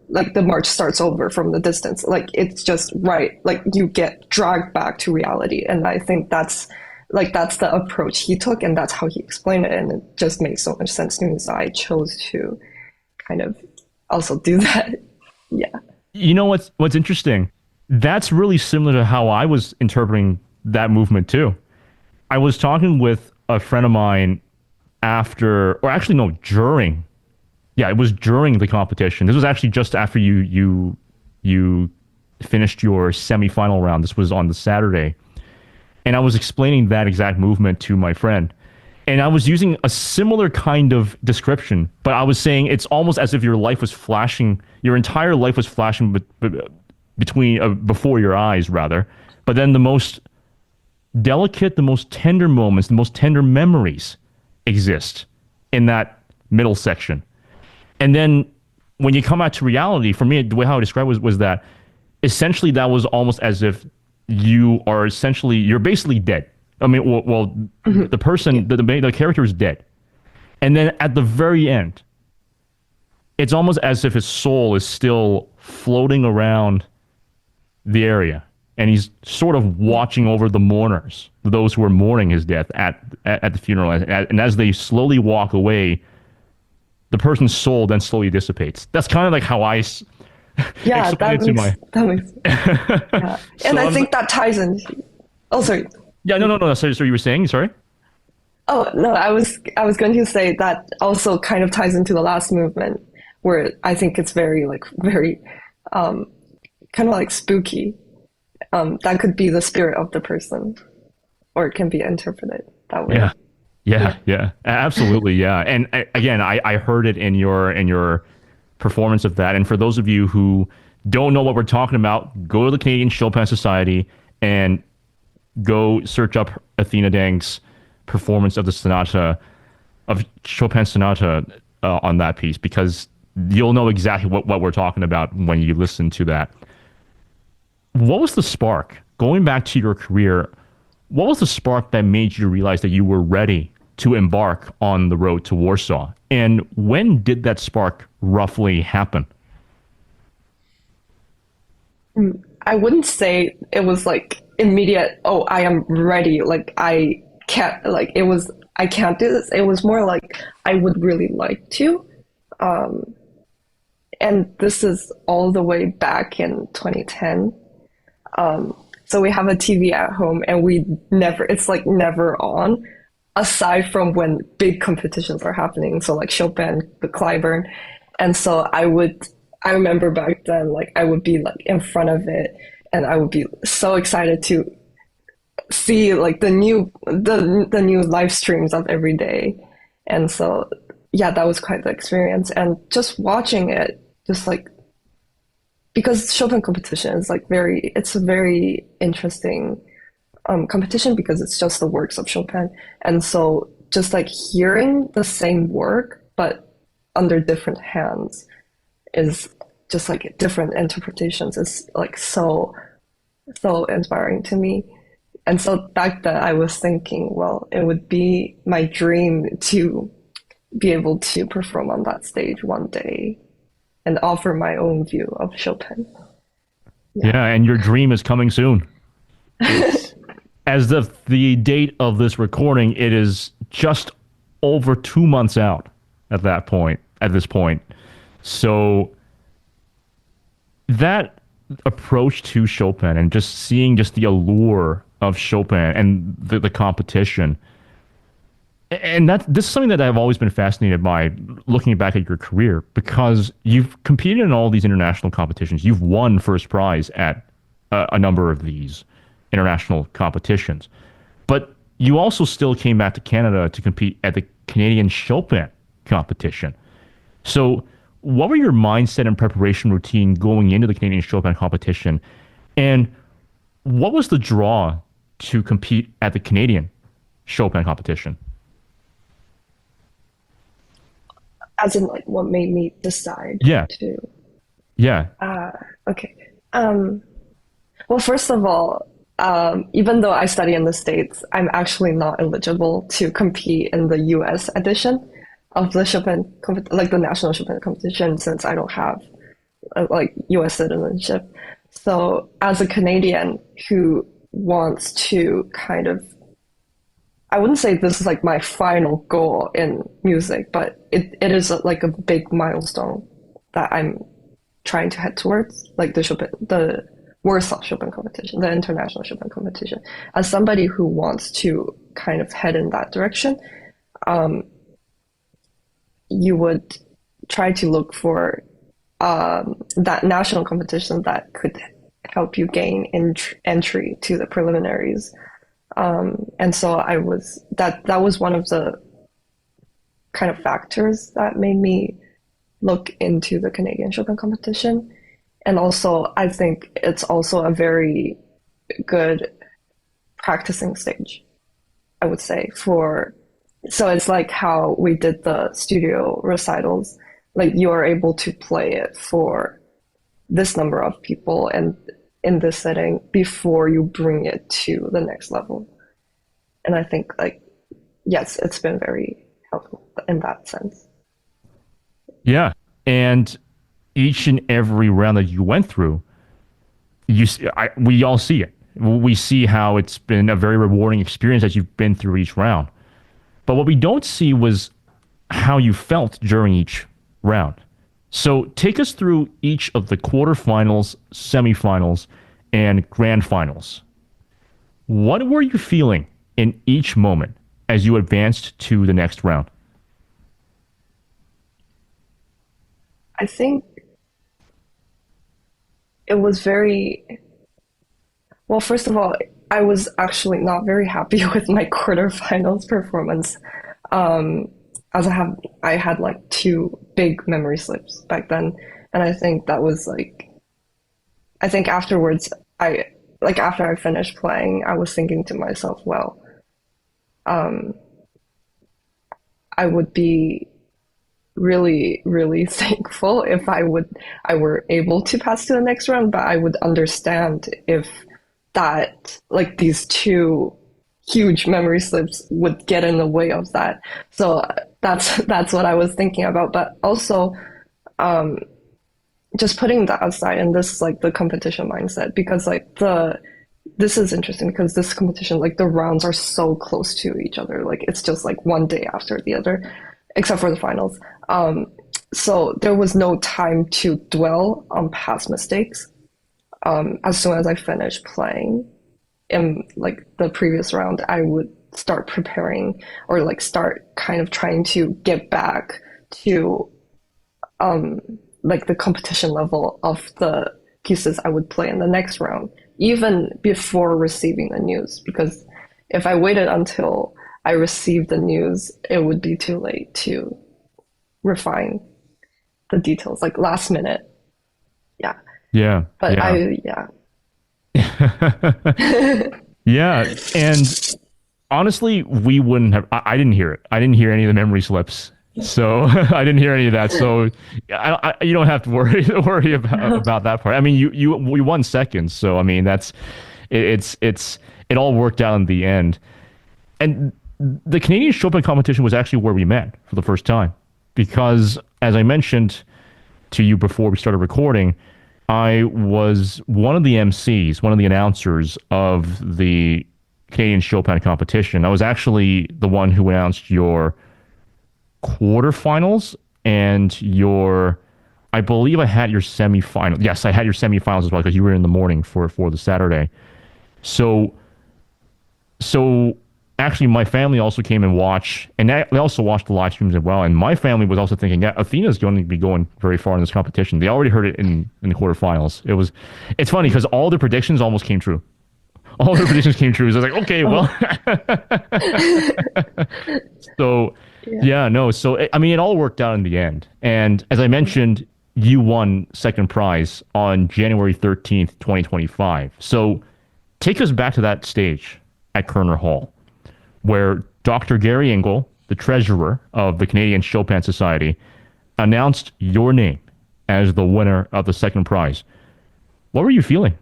Like the march starts over from the distance. Like it's just right. Like you get dragged back to reality. And I think that's the approach he took, and that's how he explained it. And it just makes so much sense to me. So I chose to kind of also do that. Yeah.
you know what's interesting? That's really similar to how I was interpreting that movement too. I was talking with a friend of mine after, or actually no, during. Yeah, it was during the competition. This was actually just after you finished your semifinal round. This was on the Saturday. And I was explaining that exact movement to my friend. And I was using a similar kind of description, but I was saying it's almost as if your life was flashing, your entire life was flashing between before your eyes rather, but then the most delicate, the most tender moments, the most tender memories exist in that middle section. And then when you come out to reality, for me, the way how I described it was that essentially that was almost as if you're basically dead. I mean, well the person, the character is dead. And then at the very end, it's almost as if his soul is still floating around the area. And he's sort of watching over the mourners, those who are mourning his death at the funeral. And as they slowly walk away, the person's soul then slowly dissipates. That's kind of like how I
Yeah,
explain it to my...
that makes yeah. And I think that ties in. Oh, sorry.
Yeah, no. So you were saying, sorry?
Oh, no, I was going to say that also kind of ties into the last movement, where I think it's very kind of like spooky. That could be the spirit of the person, or it can be interpreted that way.
Yeah, absolutely, yeah. And again, I heard it in your performance of that. And for those of you who don't know what we're talking about, go to the Canadian Chopin Society and go search up Athena Deng's performance of the sonata, of Chopin's sonata on that piece, because you'll know exactly what we're talking about when you listen to that. What was the spark? Going back to your career, what was the spark that made you realize that you were ready to embark on the road to Warsaw? And when did that spark roughly happen?
I wouldn't say it was like immediate, oh, I am ready. Like I can't do this. It was more like I would really like to. And this is all the way back in 2010. So we have a TV at home and it's like never on, aside from when big competitions are happening. So like Chopin, the Clyburn. And so I remember back then, like I would be like in front of it and I would be so excited to see like the new live streams of every day. And so, yeah, that was quite the experience. And just watching it, just like, because Chopin competition is like it's a very interesting competition because it's just the works of Chopin. And so just like hearing the same work, but under different hands is just like different interpretations is like so inspiring to me. And so back then I was thinking, well, it would be my dream to be able to perform on that stage one day and offer my own view of Chopin.
Yeah, and your dream is coming soon. As the date of this recording, it is just over 2 months out at this point. So that approach to Chopin and just seeing just the allure of Chopin and the competition, and this is something that I've always been fascinated by looking back at your career, because you've competed in all these international competitions. You've won first prize at a number of these international competitions. But you also still came back to Canada to compete at the Canadian Chopin Competition. So what were your mindset and preparation routine going into the Canadian Chopin Competition? And what was the draw to compete at the Canadian Chopin Competition?
As in, like, what made me decide to...
Yeah.
Okay. Well, first of all, even though I study in the States, I'm actually not eligible to compete in the US edition of the Chopin, like the National Chopin Competition, since I don't have like US citizenship. So as a Canadian who wants to kind of, I wouldn't say this is like my final goal in music, but it is like a big milestone that I'm trying to head towards, like the Warsaw Chopin Competition, the International Chopin Competition. As somebody who wants to kind of head in that direction, you would try to look for that national competition that could help you gain entry to the preliminaries. And so that was one of the kind of factors that made me look into the Canadian Chopin Competition. And also, I think it's also a very good practicing stage, I would say, for so it's like how we did the studio recitals. Like you are able to play it for this number of people and in this setting before you bring it to the next level. And I think like yes, it's been very helpful in that sense.
Yeah. And each and every round that you went through, we all see it. We see how it's been a very rewarding experience as you've been through each round. But what we don't see was how you felt during each round. So take us through each of the quarterfinals, semifinals, and grand finals. What were you feeling in each moment as you advanced to the next round?
I think it was very well, first of all, I was actually not very happy with my quarterfinals performance. Um, as I had like two big memory slips back then, and I think that was like, I think afterwards, I like after I finished playing, I was thinking to myself, well, um, I would be really, really thankful if I were able to pass to the next round, but I would understand if that like these two huge memory slips would get in the way of that. So that's what I was thinking about. But also just putting that aside, and this is like the competition mindset, because like the this is interesting because this competition, like the rounds are so close to each other. Like it's just like one day after the other, except for the finals. So there was no time to dwell on past mistakes. As soon as I finished playing in like the previous round, I would start preparing or like start kind of trying to get back to like the competition level of the pieces I would play in the next round, even before receiving the news. Because if I waited until I received the news, it would be too late to refine the details, like last minute. Yeah.
Yeah,
But
yeah.
yeah.
Yeah, and honestly, we wouldn't have. I didn't hear it. I didn't hear any of the memory slips, so I didn't hear any of that. So you don't have to worry about that part. I mean, we won seconds, so I mean it all worked out in the end. And the Canadian Chopin competition was actually where we met for the first time, because as I mentioned to you before we started recording, I was one of the MCs, one of the announcers of the Canadian Chopin competition. I was actually the one who announced your quarterfinals and I believe I had your semifinal. Yes, I had your semifinals as well because you were in the morning for the Saturday. So, so actually, my family also came and watched, and they also watched the live streams as well. And my family was also thinking, yeah, Athena's going to be going very far in this competition. They already heard it in the quarterfinals. It's funny because all the predictions almost came true. All the predictions came true. So I was like, okay, well, so
Yeah.
yeah, no. So I mean, it all worked out in the end. And as I mentioned, you won second prize on January 13th, 2025. So take us back to that stage at Kerner Hall, where Dr. Gary Engel, the treasurer of the Canadian Chopin Society, announced your name as the winner of the second prize. What were you feeling?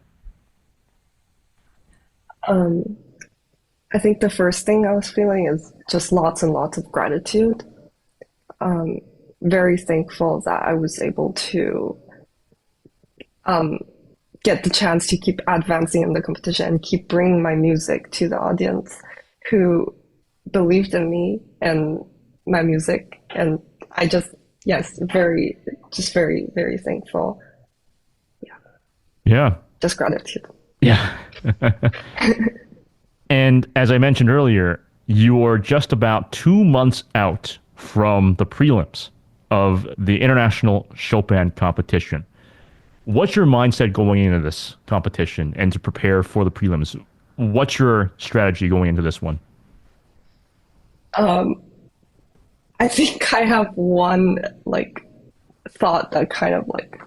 I think the first thing I was feeling is just lots and lots of gratitude. Very thankful that I was able to get the chance to keep advancing in the competition and keep bringing my music to the audience who believed in me and my music. And I just, yes, very, very thankful. Yeah,
Yeah.
just gratitude.
Yeah. And as I mentioned earlier, you are just about 2 months out from the prelims of the International Chopin Competition. What's your mindset going into this competition and to prepare for the prelims? What's your strategy going into this one?
I think I have one like thought that kind of like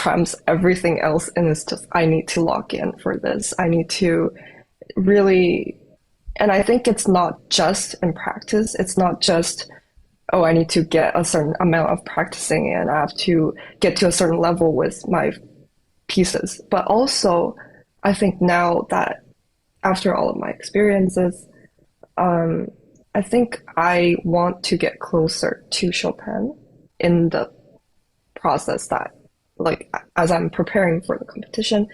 trumps everything else, and it's just, I need to lock in for this. I need to really, and I think it's not just in practice. It's not just, oh, I need to get a certain amount of practicing and I have to get to a certain level with my pieces. But also, I think now that after all of my experiences, I think I want to get closer to Chopin in the process that, like, as I'm preparing for the competition.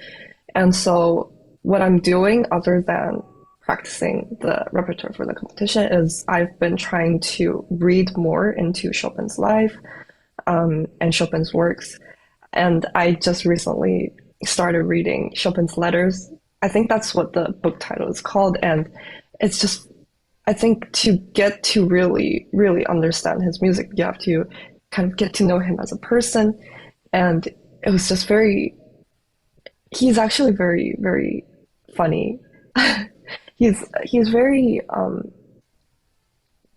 And so what I'm doing other than practicing the repertoire for the competition is I've been trying to read more into Chopin's life and Chopin's works. And I just recently started reading Chopin's letters. I think that's what the book title is called. And it's just, I think to get to really, really understand his music, you have to kind of get to know him as a person. And it was just he's actually very, very funny. He's very,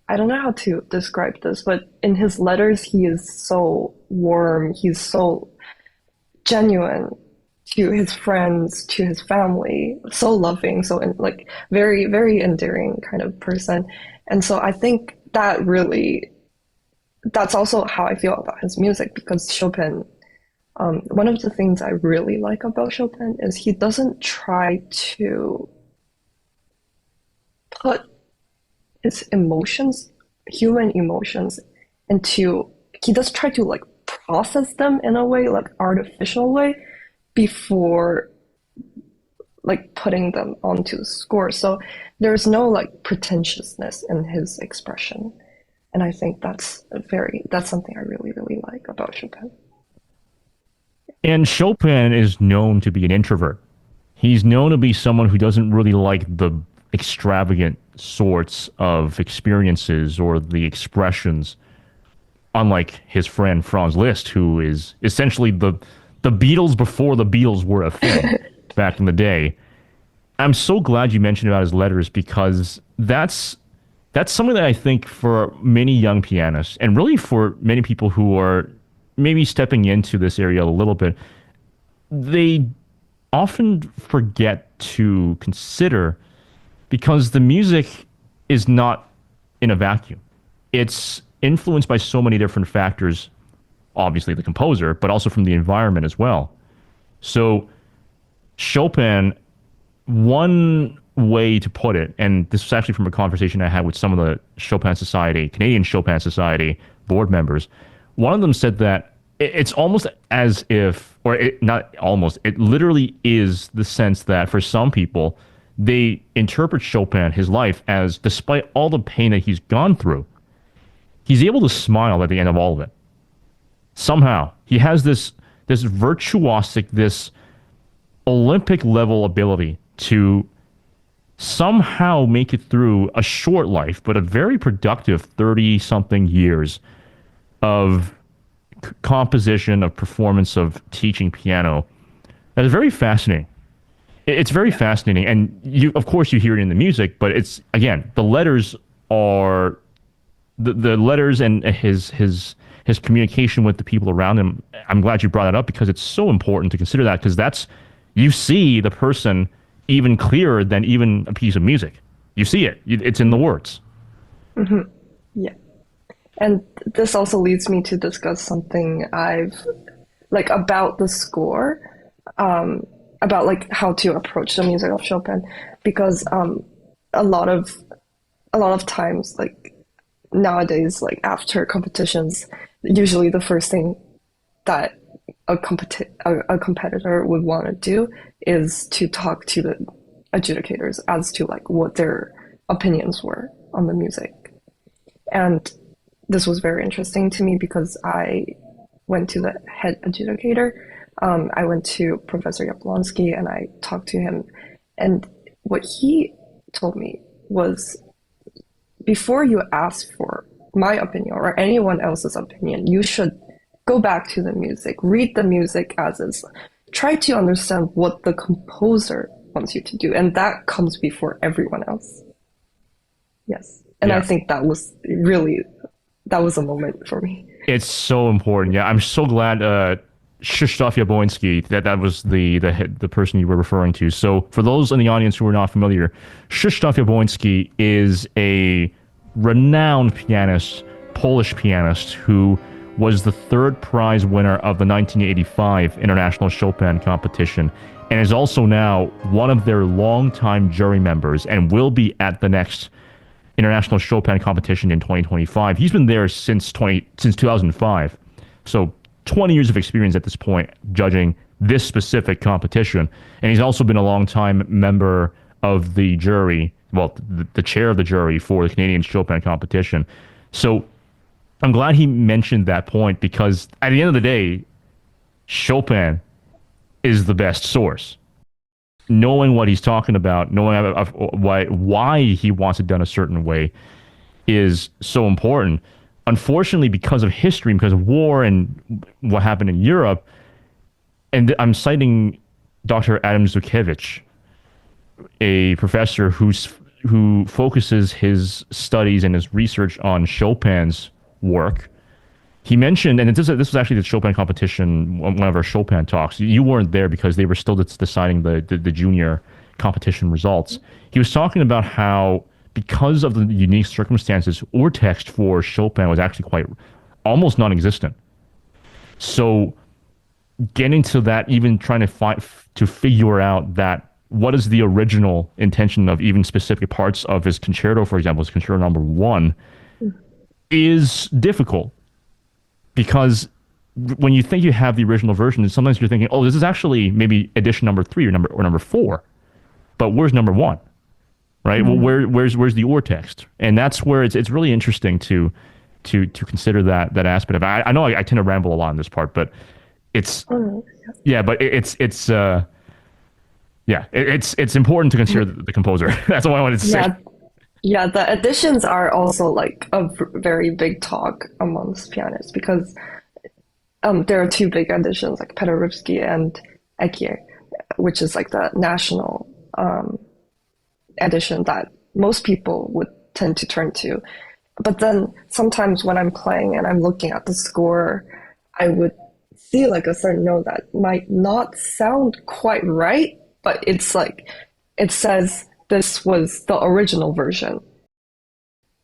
I don't know how to describe this, but in his letters, he is so warm. He's so genuine to his friends, to his family, so loving, so like very, very endearing kind of person. And so I think that really, that's also how I feel about his music, because Chopin, one of the things I really like about Chopin is he doesn't try to put his emotions, human emotions, he does try to like process them in a way, like artificial way, before like putting them onto the score. So there's no like pretentiousness in his expression. And I think that's something I really, really like about Chopin.
And Chopin is known to be an introvert. He's known to be someone who doesn't really like the extravagant sorts of experiences or the expressions, unlike his friend Franz Liszt, who is essentially the Beatles before the Beatles were a thing back in the day. I'm so glad you mentioned about his letters, because that's something that I think for many young pianists, and really for many people who are maybe stepping into this area a little bit, they often forget to consider, because the music is not in a vacuum. It's influenced by so many different factors, obviously the composer, but also from the environment as well. So Chopin, one way to put it, and this was actually from a conversation I had with some of the Chopin Society, Canadian Chopin Society board members. One of them said that it's almost as if, or not almost, it literally is the sense that for some people, they interpret Chopin, his life, as despite all the pain that he's gone through, he's able to smile at the end of all of it. Somehow, he has this virtuosic, this Olympic level ability to somehow make it through a short life, but a very productive 30-something years of composition, of performance, of teaching piano. That is very fascinating. It's very fascinating. And of course, you hear it in the music, but it's, again, the letters are the letters and his communication with the people around him. I'm glad you brought that up, because it's so important to consider that, because you see the person even clearer than even a piece of music. You see it. It's in the words.
Mm-hmm. Yeah. And this also leads me to discuss something about the score, about like how to approach the music of Chopin, because a lot of times, like nowadays, like after competitions, usually the first thing that a competitor would want to do is to talk to the adjudicators as to like what their opinions were on the music. And this was very interesting to me, because I went to the head adjudicator. I went to Professor Jablonski and I talked to him. And what he told me was, before you ask for my opinion or anyone else's opinion, you should go back to the music, read the music as is, try to understand what the composer wants you to do. And that comes before everyone else. Yes. And yeah. I think that was a moment for me.
It's so important. Yeah, I'm so glad Krzysztof Jablonski, that was the person you were referring to. So for those in the audience who are not familiar, Krzysztof Jablonski is a renowned pianist, Polish pianist, who was the third prize winner of the 1985 International Chopin Competition, and is also now one of their longtime jury members and will be at the next International Chopin Competition in 2025. He's been there since 2005. So 20 years of experience at this point judging this specific competition. And he's also been a long-time member of the jury, well, the chair of the jury for the Canadian Chopin Competition. So I'm glad he mentioned that point, because at the end of the day, Chopin is the best source. Knowing what he's talking about, knowing why he wants it done a certain way is so important. Unfortunately, because of history, because of war and what happened in Europe, and I'm citing Dr. Adam Zukevich, a professor who focuses his studies and his research on Chopin's work. He mentioned, and this was actually the Chopin competition, one of our Chopin talks. You weren't there because they were still deciding the junior competition results. He was talking about how, because of the unique circumstances, text for Chopin was actually quite almost non-existent. So getting to that, even trying to figure out that what is the original intention of even specific parts of his concerto, for example, his concerto number 1, is difficult. Because when you think you have the original version, sometimes you're thinking, oh, this is actually maybe edition number 3 or number 4, but where's number 1, right? Mm-hmm. Well, where's the text? And that's where it's really interesting to consider that aspect of it. I know I tend to ramble a lot on this part, but it's it's important to consider the composer. That's all I wanted to say.
Yeah, the editions are also like a very big talk amongst pianists, because there are 2 big editions, like Paderewski and Ekier, which is like the national edition that most people would tend to turn to. But then sometimes when I'm playing and I'm looking at the score, I would see like a certain note that might not sound quite right, but it's like, it says this was the original version.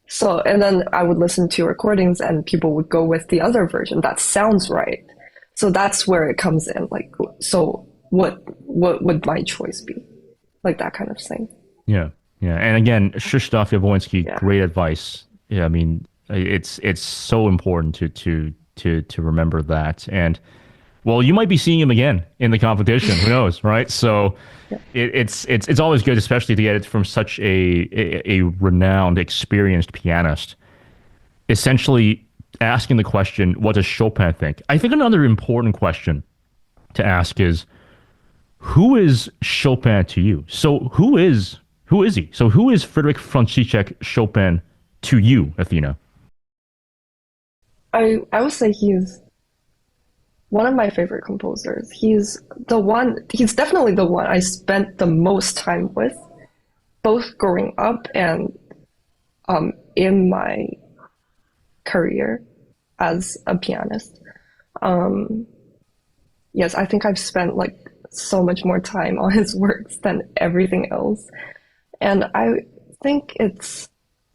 So, and then I would listen to recordings and people would go with the other version. That sounds right. So that's where it comes in. Like, so what would my choice be? Like that kind of thing.
Yeah. Yeah. And again, Krzysztof Jablonski, great advice. Yeah. I mean, it's so important to remember that. And well, you might be seeing him again in the competition. Who knows, right? So it's always good, especially to get it from such a renowned, experienced pianist. Essentially asking the question, what does Chopin think? I think another important question to ask is, who is Chopin to you? So who is he? So who is Fryderyk Franciszek Chopin to you, Athena?
I would say he's one of my favorite composers. He's definitely the one I spent the most time with, both growing up and in my career as a pianist. Yes, I think I've spent like so much more time on his works than everything else. And I think it's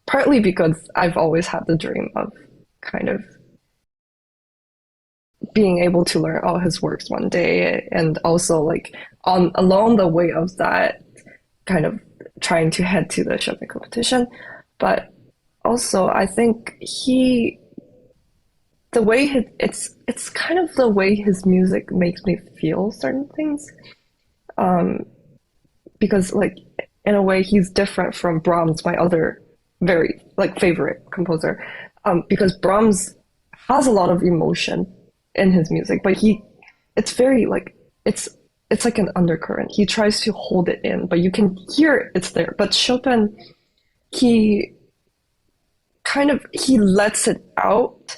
partly because I've always had the dream of kind of being able to learn all his works one day, and also like along the way of that, kind of trying to head to the Chopin competition. But also I think it's kind of the way his music makes me feel certain things, because like in a way he's different from Brahms, my other very like favorite composer, because Brahms has a lot of emotion in his music, but it's very like, it's like an undercurrent. He tries to hold it in, but you can hear it's there. But Chopin, he lets it out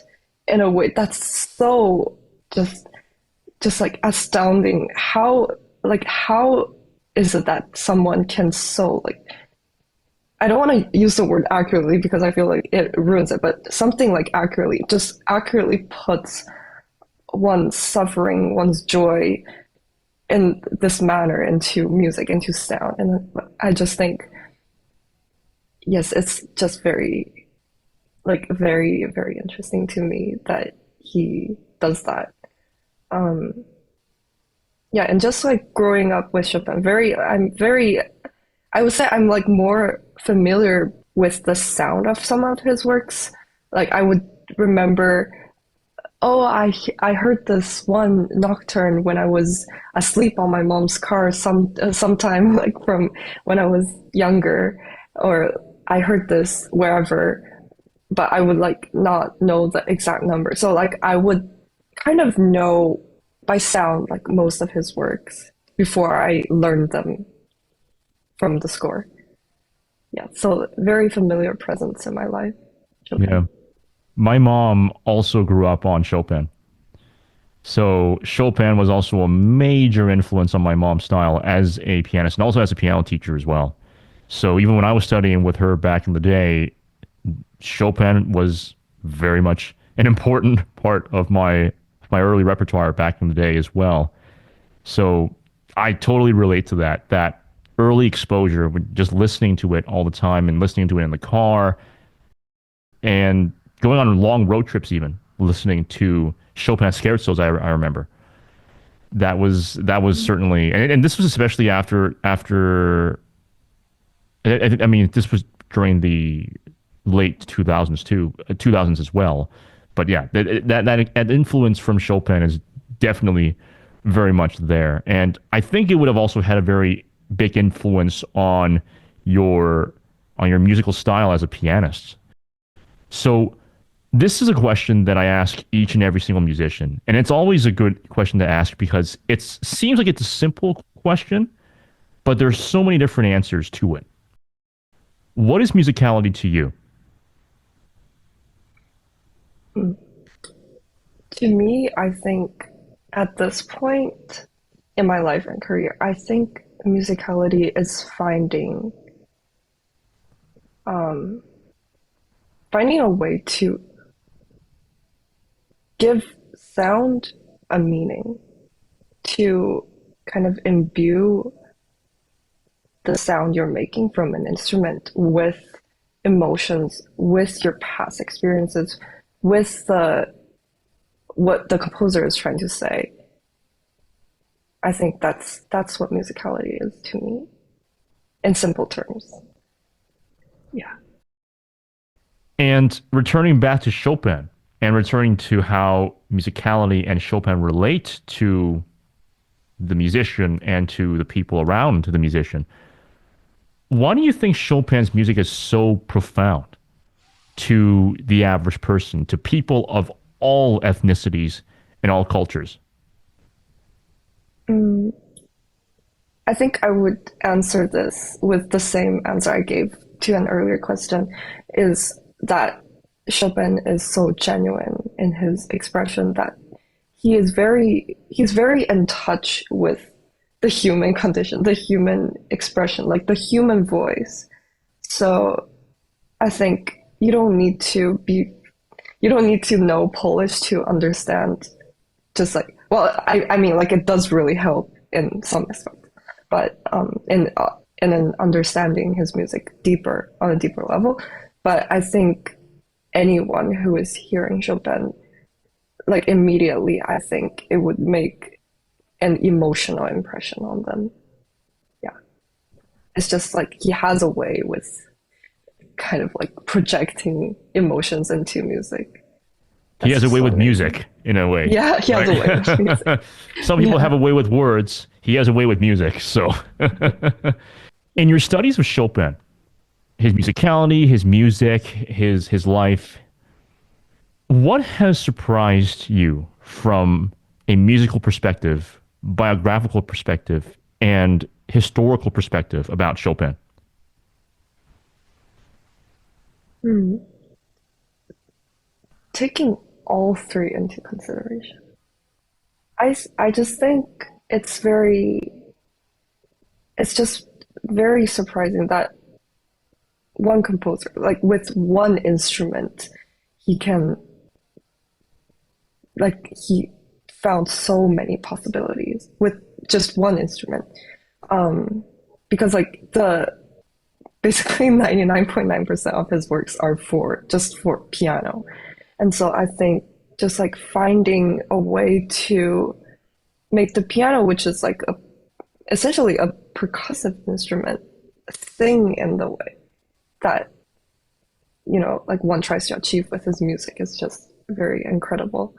in a way that's so just like astounding. How is it that someone can so like, I don't want to use the word accurately because I feel like it ruins it, but something like accurately puts one's suffering, one's joy in this manner into music, into sound. And I just think, yes, it's just very, like, very, very interesting to me that he does that. Yeah, and just like growing up with Chopin, I would say I'm like more familiar with the sound of some of his works. Like I would remember, oh, I heard this one nocturne when I was asleep on my mom's car sometime like from when I was younger, or I heard this wherever, but I would like not know the exact number. So like I would kind of know by sound like most of his works before I learned them from the score. Yeah, so very familiar presence in my life.
Yeah.
Chopin.
My mom also grew up on Chopin. So Chopin was also a major influence on my mom's style as a pianist and also as a piano teacher as well. So even when I was studying with her back in the day, Chopin was very much an important part of my early repertoire back in the day as well. So I totally relate to that early exposure, just listening to it all the time and listening to it in the car and going on long road trips, even listening to Chopin scherzos. I remember that was certainly, and this was especially after. I mean, this was during the late 2000s too, 2000s as well. But yeah, that influence from Chopin is definitely very much there, and I think it would have also had a very big influence your on your musical style as a pianist. So this is a question that I ask each and every single musician, and it's always a good question to ask because it seems like it's a simple question, but there's so many different answers to it. What is musicality to you?
To me, I think at this point in my life and career, I think musicality is um, finding a way to give sound a meaning, to kind of imbue the sound you're making from an instrument with emotions, with your past experiences, with the what the composer is trying to say. I think that's what musicality is to me, in simple terms. Yeah.
And returning back to Chopin and returning to how musicality and Chopin relate to the musician and to the people around the musician, why do you think Chopin's music is so profound to the average person, to people of all ethnicities and all cultures?
Mm, I think I would answer this with the same answer I gave to an earlier question, is that Chopin is so genuine in his expression that he's very in touch with the human condition, the human expression, like the human voice. So I think you don't need to know Polish to understand, just like, well, I mean, like, it does really help in some aspect, but in an understanding his music deeper, on a deeper level. But I think anyone who is hearing Chopin, like, immediately, I think it would make an emotional impression on them. Yeah, it's just like he has a way with kind of like projecting emotions into music.
He
That's
has a
just
way
so
with
amazing.
music, in a way,
Yeah, he has a way with music.
right? Some people have
Yeah.
a way with words. He has a way with music. So, in your studies of Chopin, his musicality, his music, his life, what has surprised you from a musical perspective, biographical perspective, and historical perspective about Chopin?
Hmm. Taking all three into consideration, I just think it's it's just very surprising that one composer, like with one instrument, he can, like, he found so many possibilities with just one instrument. Because like basically 99.9% of his works are just for piano. And so I think just like finding a way to make the piano, which is like essentially a percussive instrument, sing in the way that, like one tries to achieve with his music is just very incredible.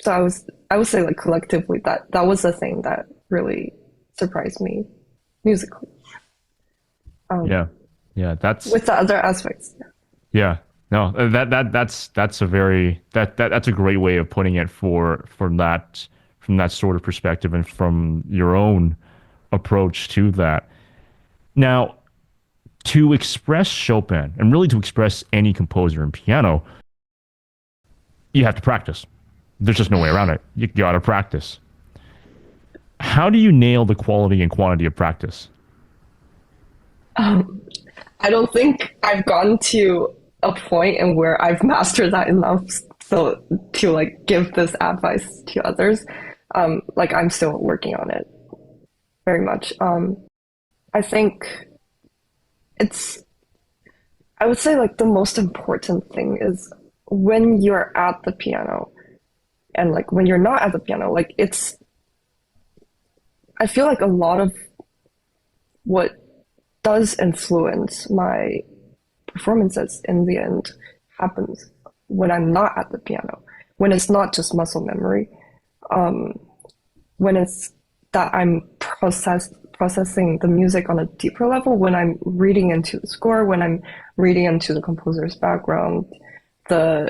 So I would say like collectively that was the thing that really surprised me musically.
Yeah, that's
with the other aspects.
yeah. No, that's a great way of putting it from that sort of perspective and from your own approach to that. Now, to express Chopin and really to express any composer in piano, you have to practice. There's just no way around it. You gotta practice. How do you nail the quality and quantity of practice?
I don't think I've gotten to a point in where I've mastered that enough so to like give this advice to others. Like I'm still working on it very much. I think I would say like the most important thing is when you're at the piano and like when you're not at the piano, like I feel like a lot of what does influence my performances in the end happens when I'm not at the piano, when it's not just muscle memory, when it's that I'm processing the music on a deeper level, when I'm reading into the score, when I'm reading into the composer's background, the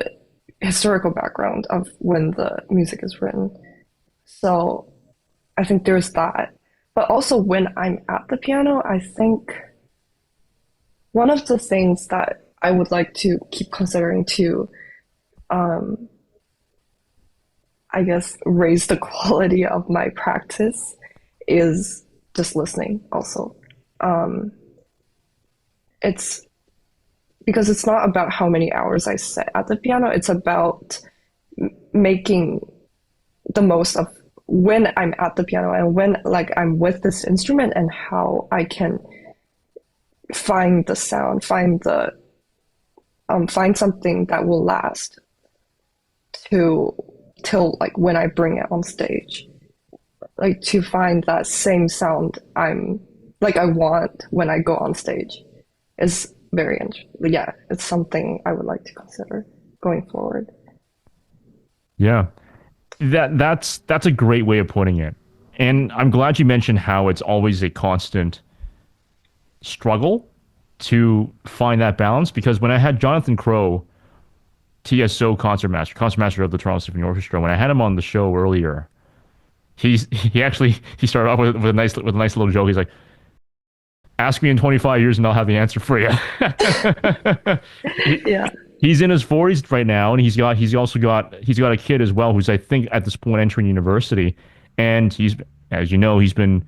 historical background of when the music is written. So I think there's that. But also when I'm at the piano, I think one of the things that I would like to keep considering to, I guess, raise the quality of my practice is just listening also. It's because it's not about how many hours I sit at the piano, it's about making the most of when I'm at the piano and when like I'm with this instrument and how I can find the sound, find something that will last till like when I bring it on stage, like to find that same sound I want when I go on stage is very interesting. Yeah, it's something I would like to consider going forward.
Yeah. That's a great way of putting it. And I'm glad you mentioned how it's always a constant struggle to find that balance because when I had Jonathan Crow, TSO concertmaster of the Toronto Symphony Orchestra, when I had him on the show earlier, he started off with a nice little joke. He's like, "Ask me in 25 years and I'll have the answer for you."
Yeah.
He's in his 40s right now, and he's got a kid as well who's I think at this point entering university, and he's, as you know, he's been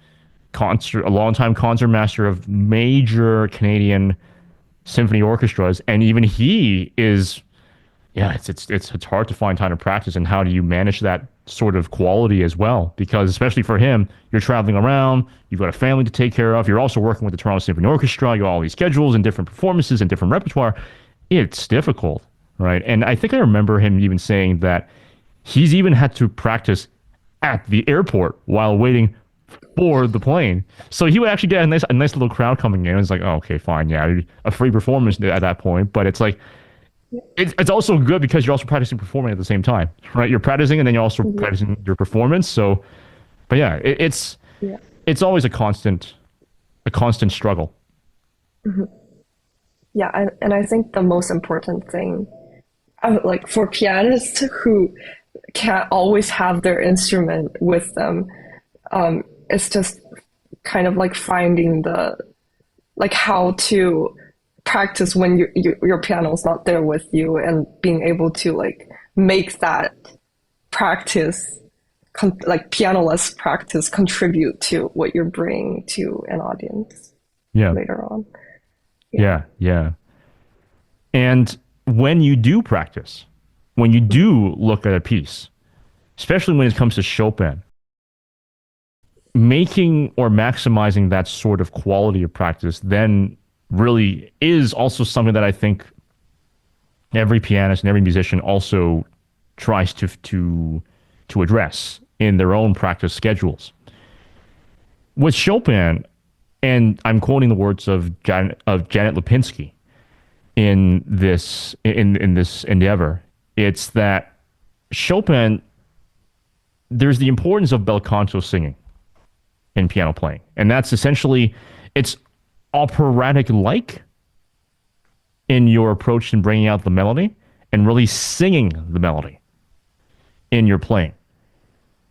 a long-time concertmaster of major Canadian symphony orchestras, and even he is, yeah, it's hard to find time to practice, and how do you manage that sort of quality as well? Because especially for him, you're traveling around, you've got a family to take care of, you're also working with the Toronto Symphony Orchestra, you got all these schedules and different performances and different repertoire. It's difficult, right? And I think I remember him even saying that he's even had to practice at the airport while waiting for the plane. So he would actually get a nice little crowd coming in. And it's like, oh, okay, fine, yeah, a free performance at that point. But it's like, it's also good because you're also practicing performing at the same time, right? You're practicing and then you're also practicing your performance. So, but yeah, it's always a constant struggle.
Mm-hmm. Yeah, and I think the most important thing, like for pianists who can't always have their instrument with them, it's just kind of like finding how to practice when your piano's not there with you, and being able to like make that practice, like pianoless practice, contribute to what you're bringing to an audience later on.
Yeah. And when you do practice, when you do look at a piece, especially when it comes to Chopin, making or maximizing that sort of quality of practice then really is also something that I think every pianist and every musician also tries to address in their own practice schedules. With Chopin, and I'm quoting the words of Janet Lipinski in this endeavor, it's that Chopin, there's the importance of bel canto singing in piano playing, and that's essentially it's operatic like in your approach in bringing out the melody and really singing the melody in your playing.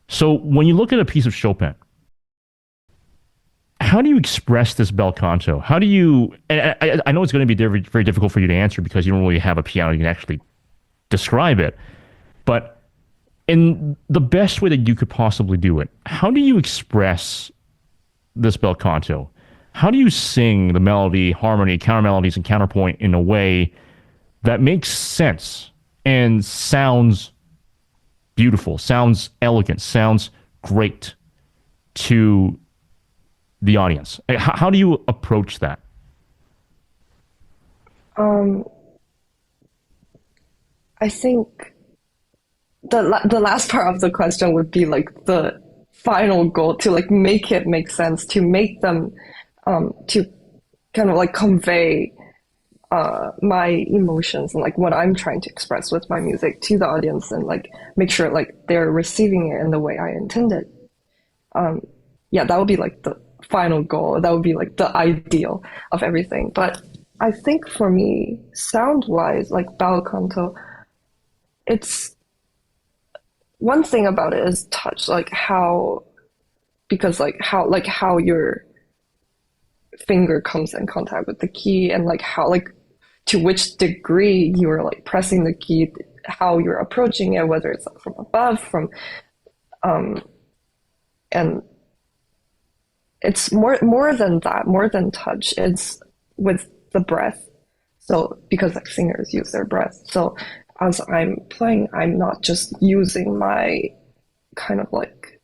So when you look at a piece of Chopin, how do you express this bel canto? How do you? And I know it's going to be very, very difficult for you to answer because you don't really have a piano you can actually describe it. But in the best way that you could possibly do it, how do you express this bel canto? How do you sing the melody, harmony, counter melodies, and counterpoint in a way that makes sense and sounds beautiful, sounds elegant, sounds great to the audience? How do you approach that?
I think the last part of the question would be like the final goal to like make it make sense, to make them to kind of like convey my emotions and like what I'm trying to express with my music to the audience, and like make sure like they're receiving it in the way I intended. Yeah, that would be like the final goal. That would be like the ideal of everything. But I think for me, sound wise, like bel canto, it's one thing about it is touch, like how, because like how your finger comes in contact with the key, and like how, like to which degree you're like pressing the key, how you're approaching it, whether it's like from above, from and it's more than that, more than touch. It's with the breath. So because like singers use their breath, so as I'm playing, I'm not just using my kind of like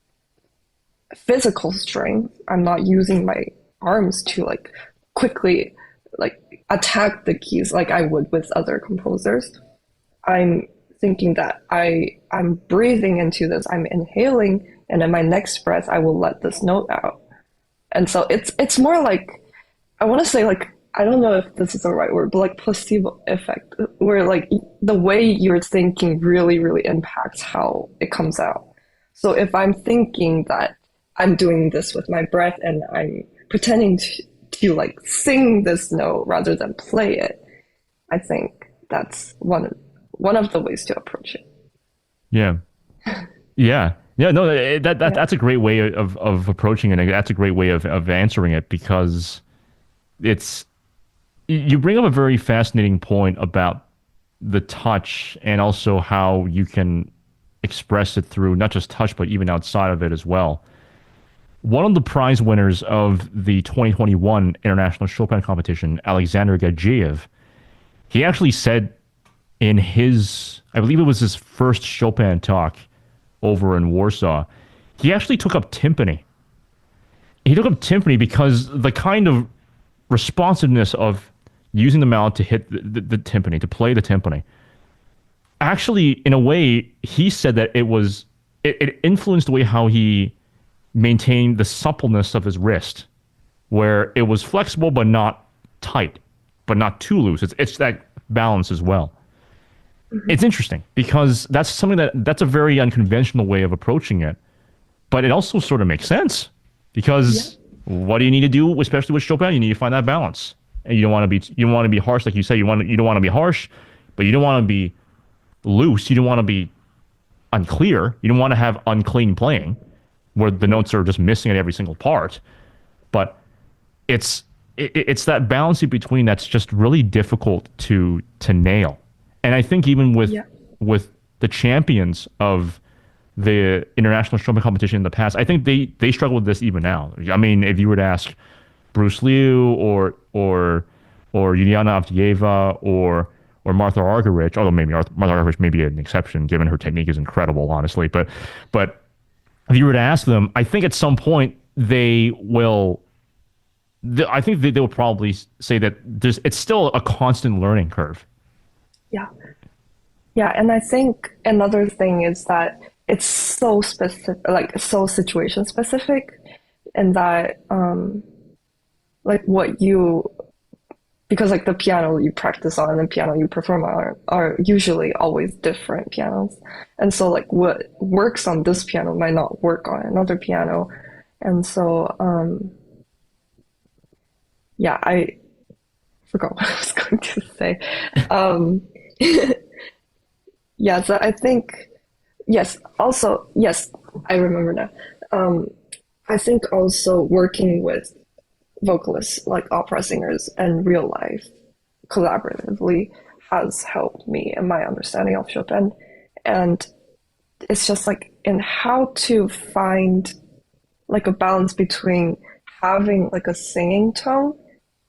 physical strength. I'm not using my arms to like quickly like attack the keys like I would with other composers. I'm thinking that I'm breathing into this, I'm inhaling, and in my next breath I will let this note out. And so it's more like, I want to say like, I don't know if this is the right word, but like placebo effect, where like the way you're thinking really, really impacts how it comes out. So if I'm thinking that I'm doing this with my breath and I'm pretending to like sing this note rather than play it, I think that's one of the ways to approach it.
Yeah. Yeah. Yeah, no, that's a great way of approaching it. And that's a great way of answering it, because it's, you bring up a very fascinating point about the touch and also how you can express it through not just touch, but even outside of it as well. One of the prize winners of the 2021 International Chopin Competition, Alexander Gadjiev, he actually said in his, I believe it was his first Chopin talk over in Warsaw, he actually took up timpani. He took up timpani because the kind of responsiveness of using the mallet to hit the timpani, to play the timpani, actually, in a way, he said that it influenced the way how he maintained the suppleness of his wrist, where it was flexible but not tight, but not too loose. It's that balance as well. Mm-hmm. It's interesting because that's something that's a very unconventional way of approaching it, but it also sort of makes sense because what do you need to do, especially with Chopin? You need to find that balance, and you don't want to be harsh, like you say. You don't want to be harsh, but you don't want to be loose. You don't want to be unclear. You don't want to have unclean playing, where the notes are just missing at every single part. But it's that balance in between that's just really difficult to nail. And I think even with the champions of the International Chopin Competition in the past, I think they struggle with this even now. I mean, if you were to ask Bruce Liu or Yuliana Avdieva or or Martha Argerich, although maybe Martha Argerich may be an exception given her technique is incredible, honestly. But if you were to ask them, I think at some point they will. I think they will probably say that it's still a constant learning curve.
Yeah. Yeah, and I think another thing is that it's so specific, like so situation specific, and that like what you, because like the piano you practice on and the piano you perform on are usually always different pianos, and so like what works on this piano might not work on another piano, and so yeah, I forgot what I was going to say. Um, yeah, so I think, yes, also, yes, I remember now. I think also working with vocalists, like opera singers, and real life collaboratively has helped me in my understanding of Chopin. And it's just like in how to find like a balance between having like a singing tone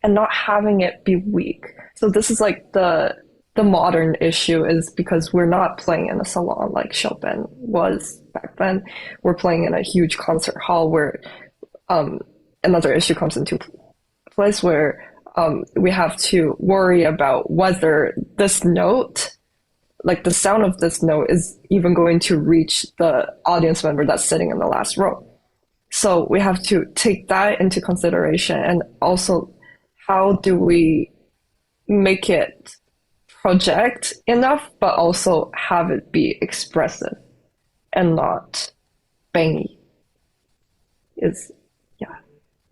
and not having it be weak. So this is like the modern issue is because we're not playing in a salon like Chopin was back then. We're playing in a huge concert hall where another issue comes into place where we have to worry about whether this note, like the sound of this note, is even going to reach the audience member that's sitting in the last row. So we have to take that into consideration, and also how do we make it project enough, but also have it be expressive and not bangy is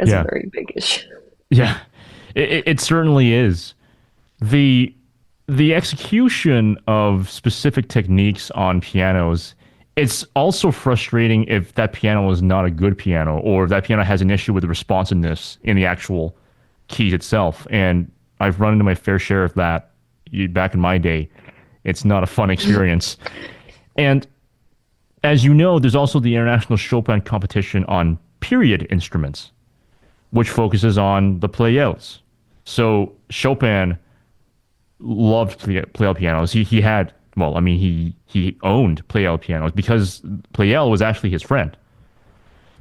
a very big issue.
Yeah, it certainly is. The execution of specific techniques on pianos, it's also frustrating if that piano is not a good piano, or if that piano has an issue with the responsiveness in the actual keys itself. And I've run into my fair share of that back in my day. It's not a fun experience. And as you know, there's also the International Chopin Competition on period instruments, which focuses on the Pleyels. So Chopin loved Pleyel pianos. He had, well, I mean, he owned Pleyel pianos because Pleyel was actually his friend.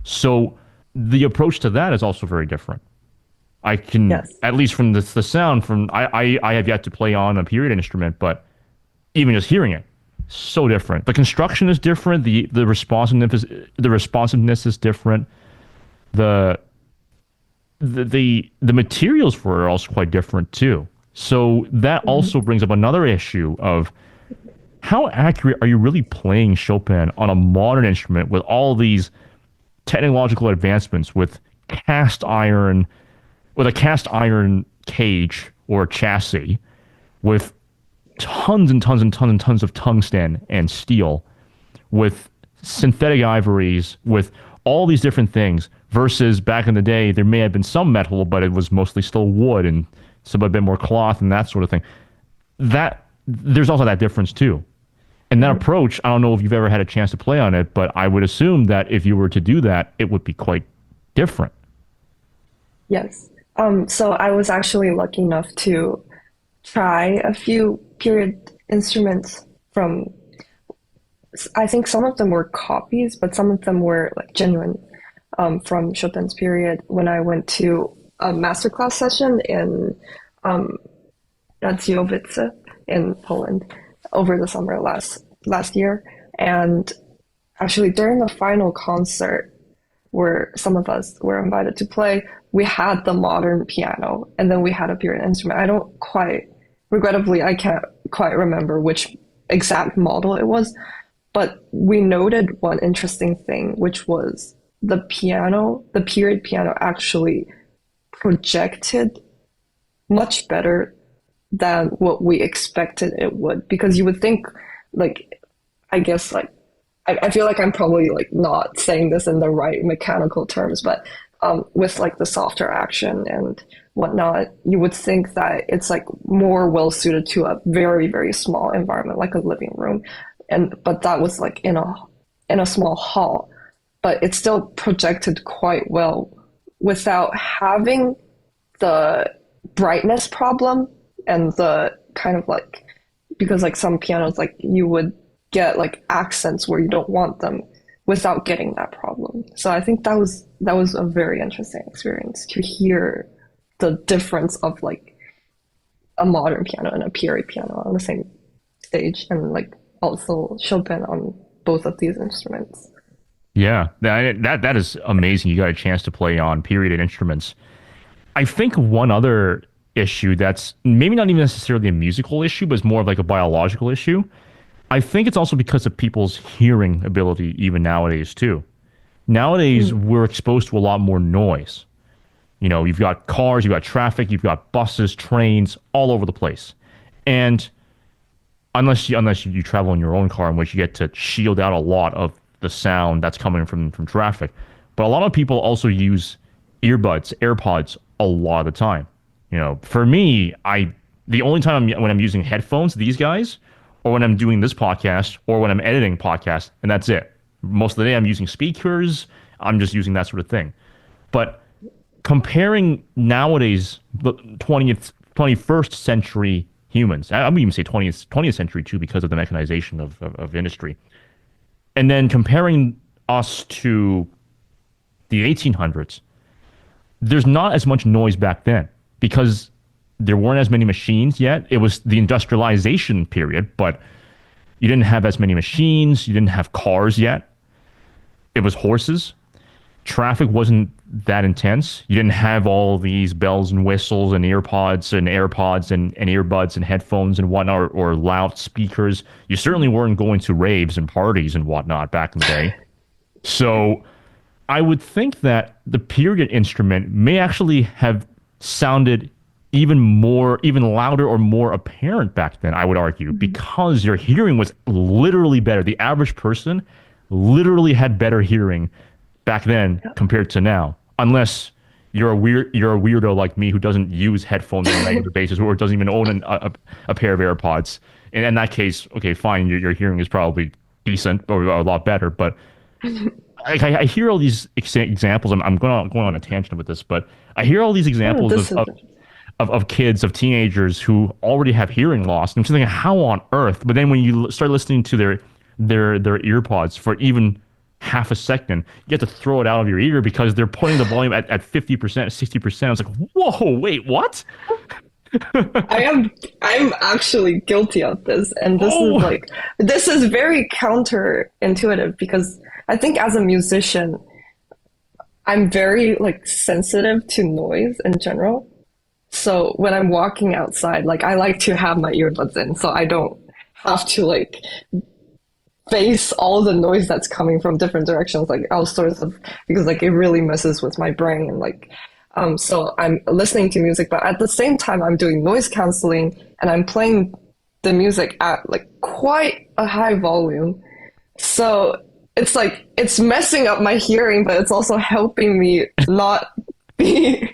So the approach to that is also very different. I can, at least from the sound, from I have yet to play on a period instrument, but even just hearing it, so different. The construction is different. The responsiveness is different. The materials for it are also quite different too. So that also brings up another issue of how accurate are you really playing Chopin on a modern instrument with all these technological advancements with a cast iron cage or chassis with tons and tons and tons and tons of tungsten and steel, with synthetic ivories, with all these different things, versus back in the day, there may have been some metal, but it was mostly still wood and some a bit more cloth and that sort of thing. There's also that difference too. And that approach, I don't know if you've ever had a chance to play on it, but I would assume that if you were to do that, it would be quite different.
Yes. So I was actually lucky enough to try a few period instruments from, I think some of them were copies, but some of them were like genuine from Chopin's period when I went to a masterclass session in Gadjiev in Poland over the summer last year. And actually during the final concert where some of us were invited to play, we had the modern piano and then we had a period instrument. Regrettably, I can't quite remember which exact model it was, but we noted one interesting thing, which was the period piano actually projected much better than what we expected it would. Because you would think, like, I guess, like, I feel like I'm probably like not saying this in the right mechanical terms, but with like the softer action and whatnot, you would think that it's like more well suited to a very, very small environment, like a living room. But that was like in a small hall, but it still projected quite well without having the brightness problem and the kind of like because like some pianos, like you would get like accents where you don't want them without getting that problem. So I think that was a very interesting experience to hear the difference of like a modern piano and a period piano on the same stage, and like also Chopin on both of these instruments.
Yeah, that is amazing. You got a chance to play on period instruments. I think one other issue that's maybe not even necessarily a musical issue, but it's more of like a biological issue. I think it's also because of people's hearing ability, even nowadays too. Nowadays, we're exposed to a lot more noise. You know, you've got cars, you've got traffic, you've got buses, trains, all over the place. And unless you travel in your own car, in which you get to shield out a lot of the sound that's coming from traffic. But a lot of people also use earbuds, AirPods a lot of the time. You know, for me, the only time when I'm using headphones, these guys, or when I'm doing this podcast, or when I'm editing podcasts, and that's it. Most of the day, I'm using speakers. I'm just using that sort of thing. But comparing nowadays, the 21st century humans, I would even say 20th century too, because of the mechanization of industry, and then comparing us to the 1800s, there's not as much noise back then because there weren't as many machines yet. It was the industrialization period, but you didn't have as many machines. You didn't have cars yet. It was horses. Traffic wasn't that intense. You didn't have all these bells and whistles and earpods and AirPods and earbuds and headphones and whatnot, or loud speakers. You certainly weren't going to raves and parties and whatnot back in the day. So I would think that the period instrument may actually have sounded even louder or more apparent back then, I would argue, because your hearing was literally better. The average person literally had better hearing back then compared to now, unless you're a weirdo like me who doesn't use headphones on a regular basis or doesn't even own a pair of AirPods. And in that case, okay, fine, your hearing is probably decent or a lot better. But I hear all these examples. I'm going on a tangent with this, but I hear all these examples of kids, of teenagers who already have hearing loss. And I'm just thinking, how on earth? But then when you start listening to their earpods for even half a second, you have to throw it out of your ear because they're putting the volume at 50%, 60%. I was like, whoa, wait, what?
I'm actually guilty of this, and this is very counterintuitive because I think as a musician, I'm very like sensitive to noise in general. So when I'm walking outside, like I like to have my earbuds in so I don't have to like face all the noise that's coming from different directions, like all sorts of, because like it really messes with my brain, and like so I'm listening to music, but at the same time I'm doing noise canceling and I'm playing the music at like quite a high volume. So it's like it's messing up my hearing, but it's also helping me not be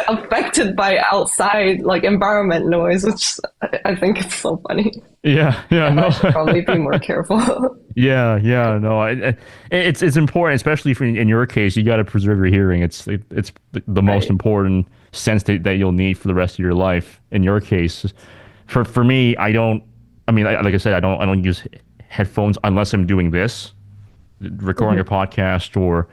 affected by outside like environment noise, which I think is so funny.
Yeah,
No. I should probably be more careful.
Yeah, no, it's important, especially if in your case, you got to preserve your hearing. It's the most important sense that you'll need for the rest of your life. In your case, for me, I don't. I mean, like I said, I don't use headphones unless I'm doing this, recording a podcast or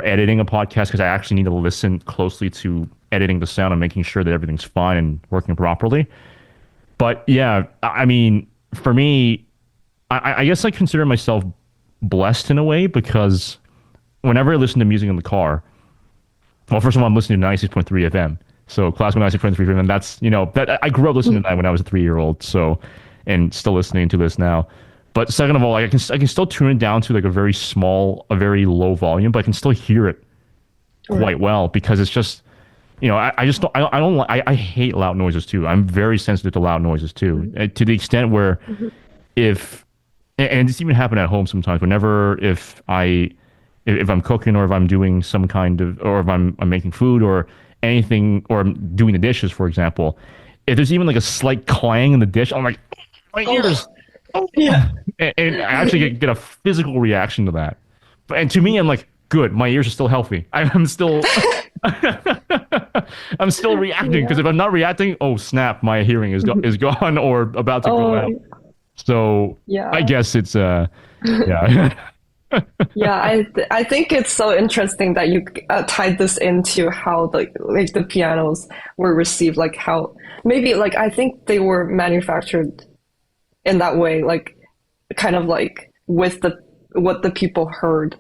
editing a podcast, because I actually need to listen closely to editing the sound and making sure that everything's fine and working properly. But yeah, I mean, for me, I guess I consider myself blessed in a way because whenever I listen to music in the car, well, first of all, I'm listening to 96.3 FM. So classical 96.3 FM, that's, that I grew up listening to that when I was a 3-year-old. So, and still listening to this now. But second of all, I can still tune it down to like a very low volume, but I can still hear it quite well because it's just, I hate loud noises too. I'm very sensitive to loud noises too, to the extent where and it's even happened at home sometimes. If I'm cooking or if I'm doing some kind of, or if I'm making food or anything, or I'm doing the dishes, for example, if there's even like a slight clang in the dish, I'm like, my ears. Oh yeah. And I actually get a physical reaction to that. And to me, I'm like, good, my ears are still healthy. I'm still I'm still reacting because if I'm not reacting, oh snap, my hearing is gone or about to go out. So I
yeah.
guess it's yeah.
Yeah, I think it's so interesting that you tied this into how the pianos were received, like how maybe like I think they were manufactured in that way, like kind of like with the what the people heard,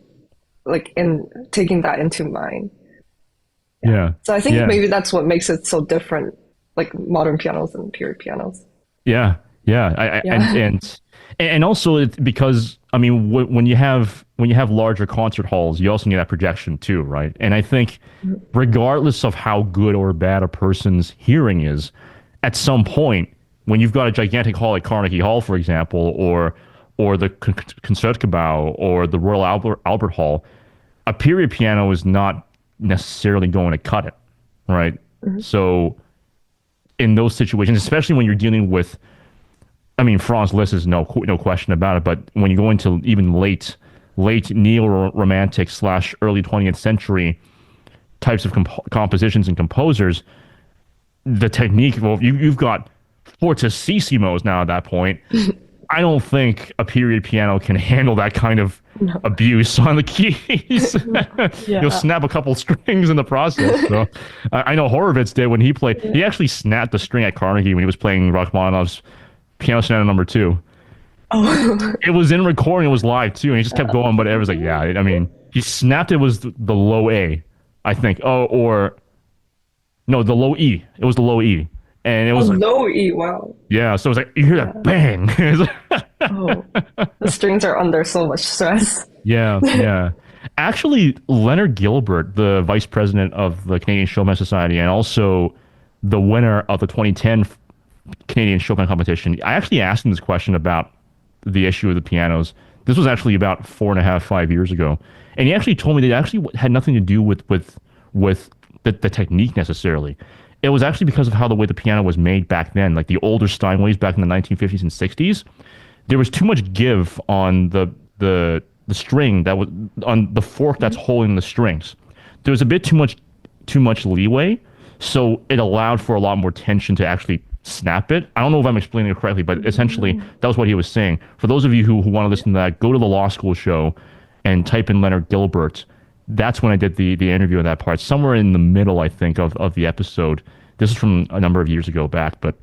like in taking that into mind. Yeah.
Yeah.
So I think
Yeah.
maybe that's what makes it so different, like modern pianos and period pianos.
Yeah, yeah,
Yeah.
and also it's because I mean when you have larger concert halls, you also need that projection too, right? And I think regardless of how good or bad a person's hearing is, at some point when you've got a gigantic hall like Carnegie Hall, for example, or the Concertgebouw or the Royal Albert Hall, a period piano is not necessarily going to cut it, right?
Mhm.
So in those situations, especially when you're dealing with, I mean, Franz Liszt is no question about it, but when you go into even late neo-romantic / early 20th century types of compositions and composers, the technique, well, you've got fortisssimos now at that point. I don't think a period piano can handle that kind of
No.
abuse on the keys. You'll
Yeah.
snap a couple strings in the process. So I know Horowitz did when he played.
Yeah.
He actually snapped the string at Carnegie when he was playing Rachmaninoff's Piano Sonata Number 2.
Oh.
It was in recording. It was live too, and he just kept going. But it was like, yeah, I mean, he snapped. It was the low A, I think. Oh, or no, the low E. It was the low E, and it
Oh,
was like,
low E. Wow.
yeah. So it was like you hear that
Yeah.
bang.
Oh, the strings are under so much stress.
Yeah, yeah. Actually, Leonard Gilbert, the vice president of the Canadian Chopin Society, and also the winner of the 2010 Canadian Chopin Competition, I actually asked him this question about the issue of the pianos. This was actually about 4.5, 5 years ago, and he actually told me that it actually had nothing to do with the technique necessarily. It was actually because of how the way the piano was made back then, like the older Steinways back in the 1950s and 60s. There was too much give on the string that was on the fork that's holding the strings. There was a bit too much leeway, so it allowed for a lot more tension to actually snap it. I don't know if I'm explaining it correctly, but essentially that was what he was saying. For those of you who want to listen to that, go to the law school show and type in Leonard Gilbert. That's when I did the interview of that part, somewhere in the middle, I think, of the episode. This is from a number of years ago back, but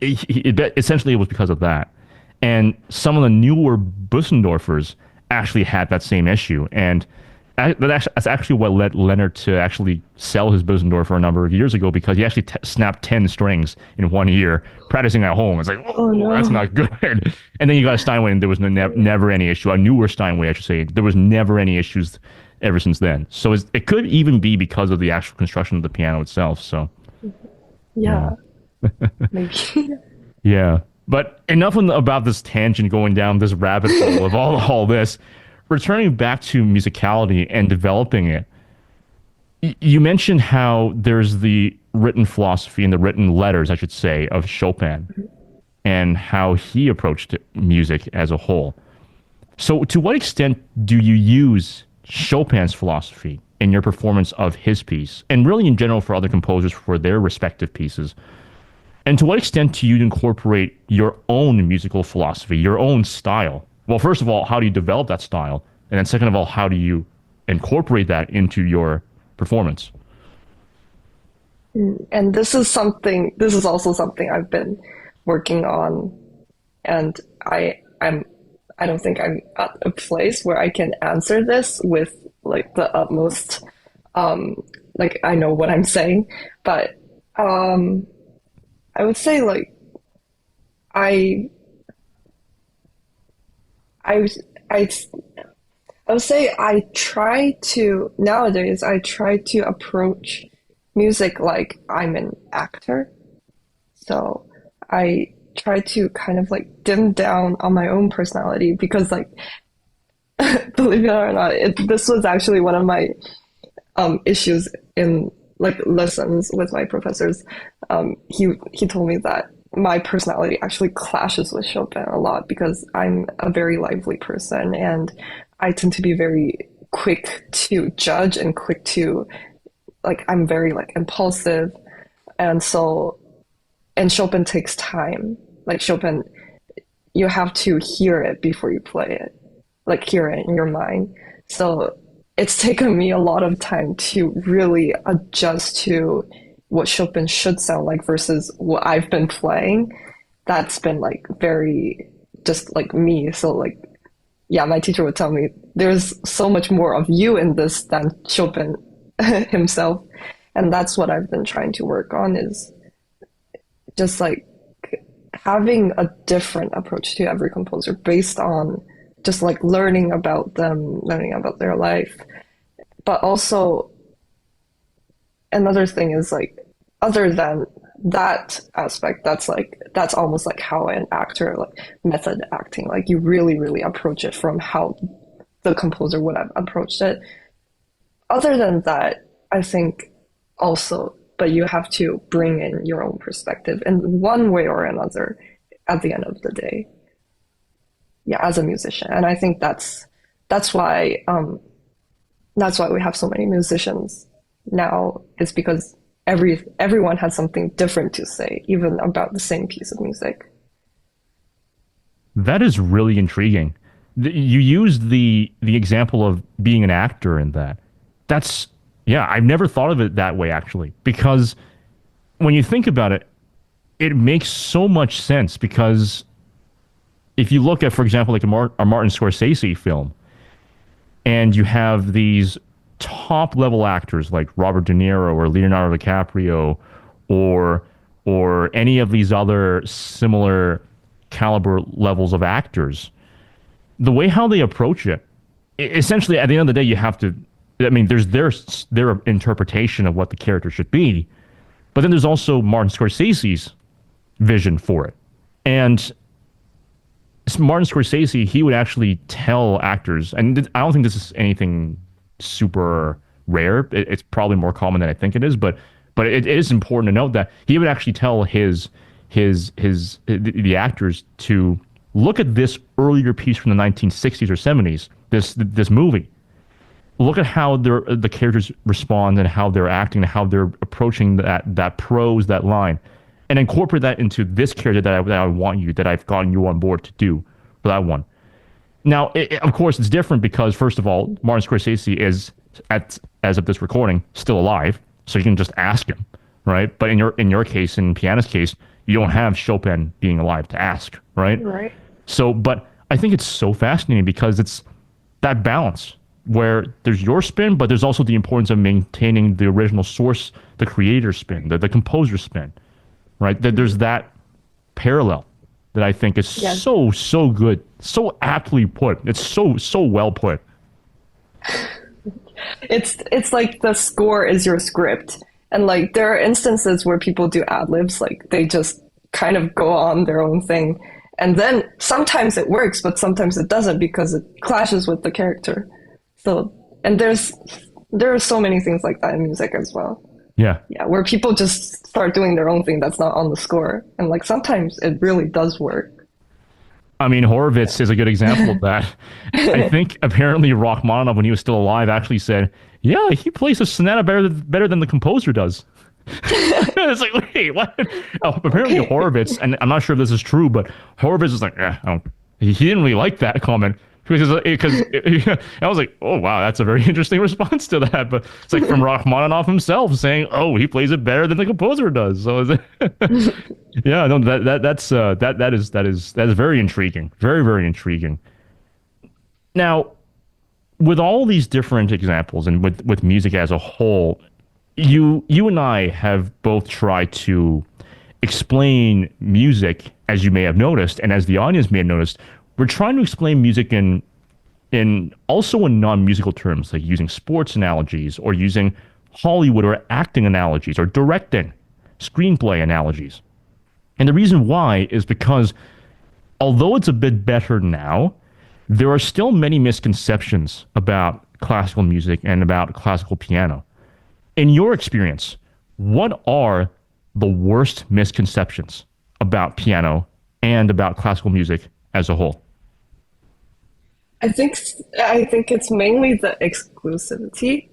essentially it was because of that. And some of the newer Bussendorfers actually had that same issue. And that's actually what led Leonard to actually sell his Bussendorfer a number of years ago, because he actually snapped 10 strings in 1 year practicing at home. It's like, oh,
no.
that's not good. And then you got a Steinway, and there was never any issue. A newer Steinway, I should say. There was never any issues ever since then. So it could even be because of the actual construction of the piano itself. So,
Yeah. Maybe.
yeah. But enough about this tangent going down this rabbit hole of all this. Returning back to musicality and developing it, you mentioned how there's the written philosophy and the written letters, I should say, of Chopin and how he approached music as a whole. So to what extent do you use Chopin's philosophy in your performance of his piece, and really in general for other composers for their respective pieces? And to what extent do you incorporate your own musical philosophy, your own style? Well, first of all, how do you develop that style? And then second of all, how do you incorporate that into your performance?
And this is also something I've been working on. And I don't think I'm at a place where I can answer this with like the utmost, like I know what I'm saying, but, I would say like I I I I would say nowadays I try to approach music like I'm an actor. So I try to kind of like dim down on my own personality because like believe it or not, this was actually one of my issues in like lessons with my professors. He told me that my personality actually clashes with Chopin a lot because I'm a very lively person and I tend to be very quick to judge and quick to like I'm very like impulsive, and so and Chopin takes time. Like Chopin, you have to hear it before you play it, like hear it in your mind. So it's taken me a lot of time to really adjust to what Chopin should sound like versus what I've been playing. That's been like very just like me. So like yeah, my teacher would tell me there's so much more of you in this than Chopin himself. And that's what I've been trying to work on is just like having a different approach to every composer based on just like learning about them, learning about their life. But also another thing is like other than that aspect, that's almost like how an actor like method acting, like you really, really approach it from how the composer would have approached it. Other than that, I think also, but you have to bring in your own perspective in one way or another at the end of the day. Yeah, as a musician. And I think that's why we have so many musicians now, is because everyone has something different to say, even about the same piece of music.
That is really intriguing. You used the example of being an actor in that. That's yeah, I've never thought of it that way actually, because when you think about it, it makes so much sense because if you look at, for example, like a Martin Scorsese film, and you have these top level actors like Robert De Niro or Leonardo DiCaprio or any of these other similar caliber levels of actors, the way how they approach it, essentially at the end of the day, you have to. I mean, there's their interpretation of what the character should be, but then there's also Martin Scorsese's vision for it, and Martin Scorsese, he would actually tell actors, and I don't think this is anything super rare. It's probably more common than I think it is, but it is important to note that he would actually tell the actors to look at this earlier piece from the 1960s or 70s, this movie. Look at how the characters respond and how they're acting and how they're approaching that prose, that line, and incorporate that into this character that I want you, that I've gotten you on board to do for that one. Now, of course, it's different because, first of all, Martin Scorsese is, as of this recording, still alive, so you can just ask him, right? But in your case, in pianist case, you don't have Chopin being alive to ask, right?
Right.
So, but I think it's so fascinating because it's that balance where there's your spin, but there's also the importance of maintaining the original source, the creator's spin, the composer's spin, right? There's that parallel that I think is so good, so aptly put. It's so well put.
It's like the score is your script, and like there are instances where people do ad libs, like they just kind of go on their own thing, and then sometimes it works, but sometimes it doesn't because it clashes with the character. So, and there are so many things like that in music as well.
Yeah.
Yeah, where people just start doing their own thing that's not on the score. And like sometimes it really does work.
I mean, Horowitz is a good example of that. I think apparently Rachmaninoff, when he was still alive, actually said, yeah, he plays a sonata better than the composer does. It's like, wait, what? Oh, apparently
Okay.
Horowitz, and I'm not sure if this is true, but Horowitz is like, he didn't really like that comment. Because I was like, oh wow, that's a very interesting response to that. But it's like from Rachmaninoff himself saying, oh, he plays it better than the composer does. So yeah, no, that is very intriguing, very very intriguing. Now, with all these different examples and with music as a whole, you and I have both tried to explain music, as you may have noticed, and as the audience may have noticed. We're trying to explain music in also in non-musical terms, like using sports analogies or using Hollywood or acting analogies or directing, screenplay analogies. And the reason why is because although it's a bit better now, there are still many misconceptions about classical music and about classical piano. In your experience, what are the worst misconceptions about piano and about classical music as a whole?
I think it's mainly the exclusivity.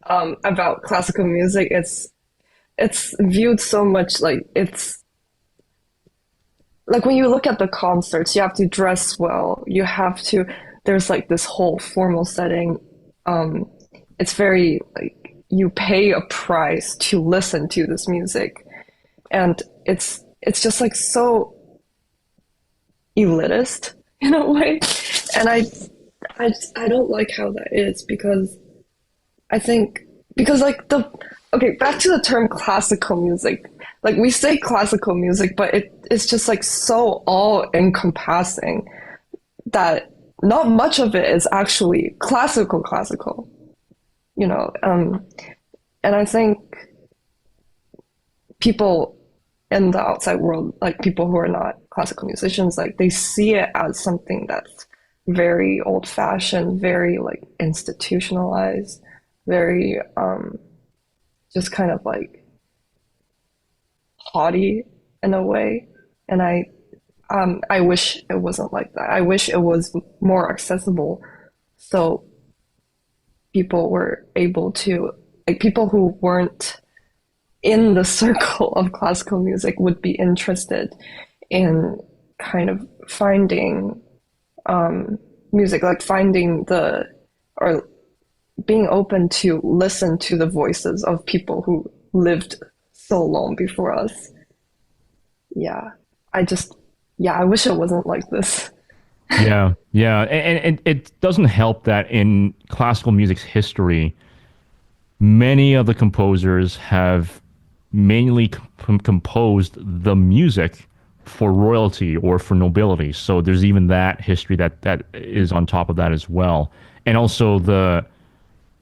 about classical music. It's viewed so much like it's like when you look at the concerts, you have to dress well. You have to. There's like this whole formal setting. It's very like you pay a price to listen to this music, and it's just like so elitist in a way, and I don't like how that is because I think because like the okay, back to the term classical music. Like we say classical music, but it's just like so all encompassing that not much of it is actually classical, you know. And I think people in the outside world, like people who are not classical musicians, like they see it as something that's very old fashioned, very like institutionalized, very just kind of like haughty in a way. And I wish it wasn't like that. I wish it was more accessible so people were able to, like people who weren't in the circle of classical music would be interested in kind of finding music, like finding or being open to listen to the voices of people who lived so long before us. Yeah, I wish it wasn't like this.
Yeah, yeah, and it doesn't help that in classical music's history, many of the composers have mainly composed the music for royalty or for nobility. So there's even that history that is on top of that as well. And also the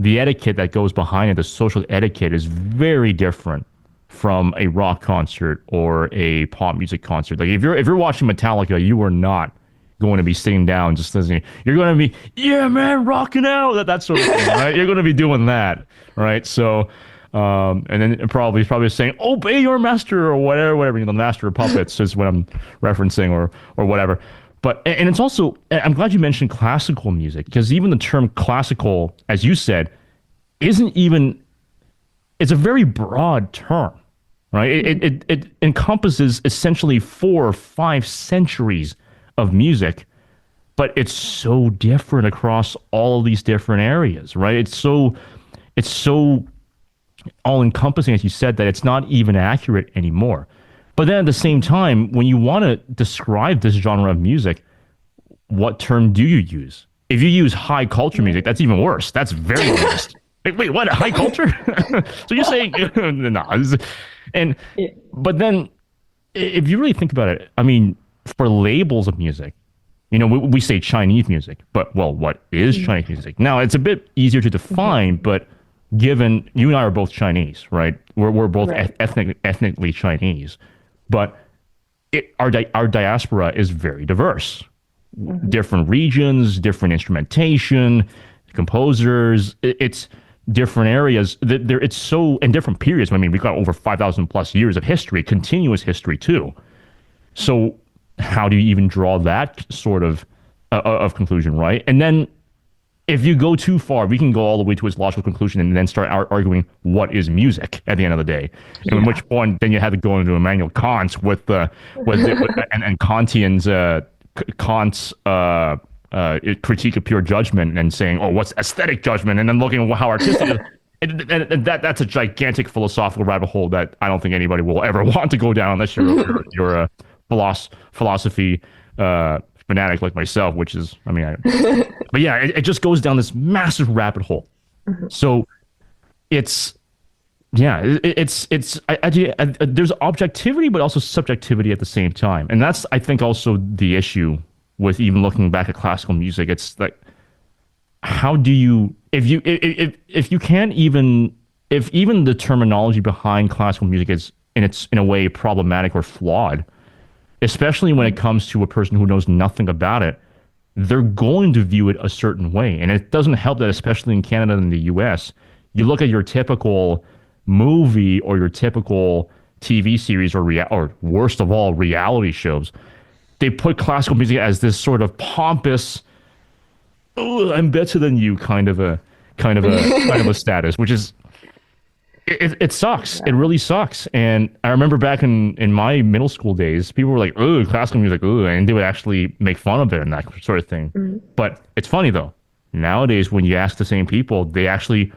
etiquette that goes behind it, the social etiquette is very different from a rock concert or a pop music concert. Like if you're watching Metallica, you are not going to be sitting down just listening. You're going to be, yeah, man, rocking out, that sort of thing, right? You're going to be doing that, right? So, and then probably saying, obey your master or whatever, the master of puppets is what I'm referencing or whatever. But, and it's also, I'm glad you mentioned classical music because even the term classical, as you said, isn't even, it's a very broad term, right? It encompasses essentially 4 or 5 centuries of music, but it's so different across all of these different areas, right? It's so all encompassing, as you said, that it's not even accurate anymore. But then at the same time, when you want to describe this genre of music, what term do you use? If you use high culture music, that's even worse. That's very worse. Wait, what? High culture? So you're saying no? And
Yeah.
but then, if you really think about it, I mean, for labels of music, we say Chinese music, but well, what is Chinese music? Now it's a bit easier to define, but given you and I are both Chinese, right? We're both
Right.
ethnically Chinese, but our diaspora is very diverse. Different regions, different instrumentation, composers. It's different areas. It's so in different periods. I mean, we've got over 5,000 plus years of history, continuous history too. So how do you even draw that sort of conclusion, right? And then if you go too far, we can go all the way to its logical conclusion and then start arguing what is music at the end of the day. And at which point, then you have to go into Immanuel Kant and Kant's critique of pure judgment and saying, oh, what's aesthetic judgment? And then looking at how artistic is. And that's a gigantic philosophical rabbit hole that I don't think anybody will ever want to go down unless you're a philosophy fanatic like myself, which is, I mean, but yeah, it just goes down this massive rabbit hole. So it's, yeah, there's objectivity, but also subjectivity at the same time. And that's, I think, also the issue with even looking back at classical music. It's like, how do you, if you can't even, if even the terminology behind classical music is in a way problematic or flawed, especially when it comes to a person who knows nothing about it, they're going to view it a certain way. And it doesn't help that, especially in Canada and the US, you look at your typical movie or your typical TV series or worst of all, reality shows. They put classical music as this sort of pompous, oh, I'm better than you kind of a kind of a status, which is it sucks. It really sucks. And I remember back in my middle school days, people were like, "Oh, classical music," ooh, and they would actually make fun of it and that sort of thing. But it's funny though. Nowadays, when you ask the same people, they actually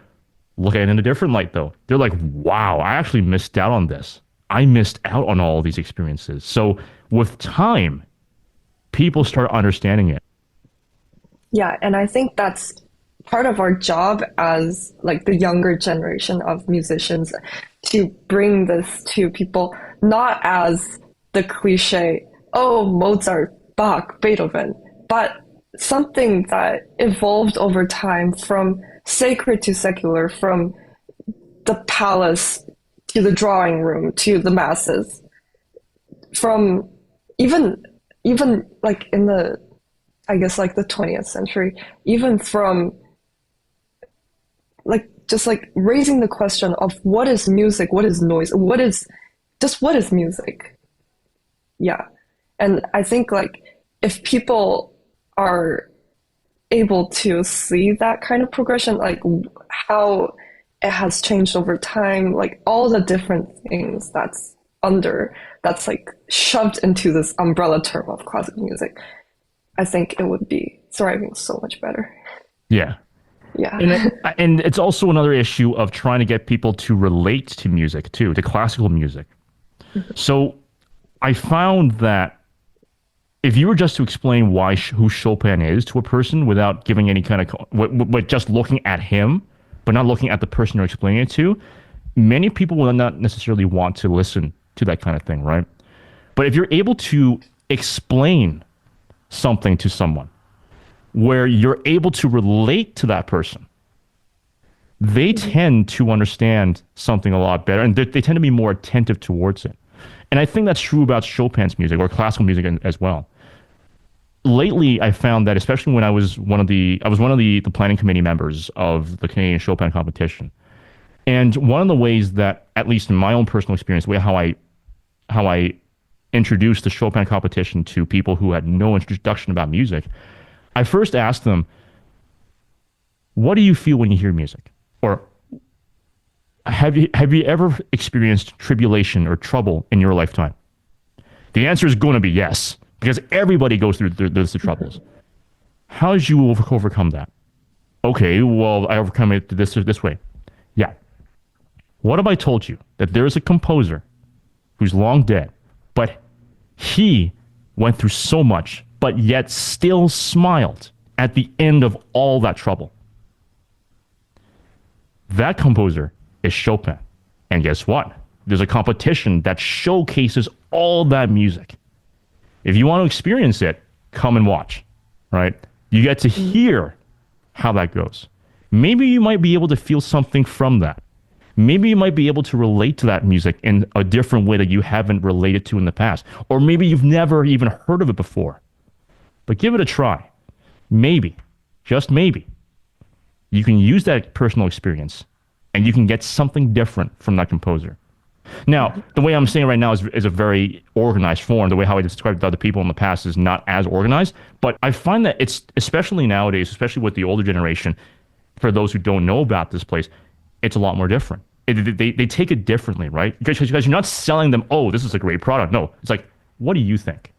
look at it in a different light though. They're like, "Wow, I actually missed out on this. I missed out on all of these experiences." So with time, people start understanding it.
Yeah, and I think that's part of our job as like the younger generation of musicians to bring this to people, not as the cliche, oh, Mozart, Bach, Beethoven, but something that evolved over time from sacred to secular, from the palace to the drawing room to the masses, from even like in the, I guess like the 20th century, even from like just like raising the question of what is music, what is noise, what is music? Yeah. And I think like if people are able to see that kind of progression, like how it has changed over time, like all the different things that's like shoved into this umbrella term of classical music, I think it would be thriving so much better.
Yeah.
Yeah.
And it's also another issue of trying to get people to relate to music too, to classical music. So I found that if you were just to explain who Chopin is to a person without giving any kind of, just looking at him, but not looking at the person you're explaining it to, many people will not necessarily want to listen to that kind of thing, right? But if you're able to explain something to someone where you're able to relate to that person, they tend to understand something a lot better, and they tend to be more attentive towards it. And I think that's true about Chopin's music or classical music as well. Lately, I found that, especially when I was one of the planning committee members of the Canadian Chopin Competition, and one of the ways that, at least in my own personal experience, how I introduced the Chopin competition to people who had no introduction about music, I first asked them, "What do you feel when you hear music?" Or have you ever experienced tribulation or trouble in your lifetime? The answer is going to be yes, because everybody goes through the troubles. How did you overcome that? Okay, well, I overcome it this way. Yeah. What if I told you that there is a composer who's long dead, but he went through so much, but yet still smiled at the end of all that trouble? That composer is Chopin. And guess what? There's a competition that showcases all that music. If you want to experience it, come and watch, right? You get to hear how that goes. Maybe you might be able to feel something from that. Maybe you might be able to relate to that music in a different way that you haven't related to in the past. Or maybe you've never even heard of it before. But give it a try. Maybe, just maybe, you can use that personal experience and you can get something different from that composer. Now, the way I'm saying right now is a very organized form. The way how I described it to other people in the past is not as organized. But I find that it's, especially nowadays, especially with the older generation, for those who don't know about this place, it's a lot more different. They take it differently, right? Because you're not selling them, oh, this is a great product. No, it's like, what do you think?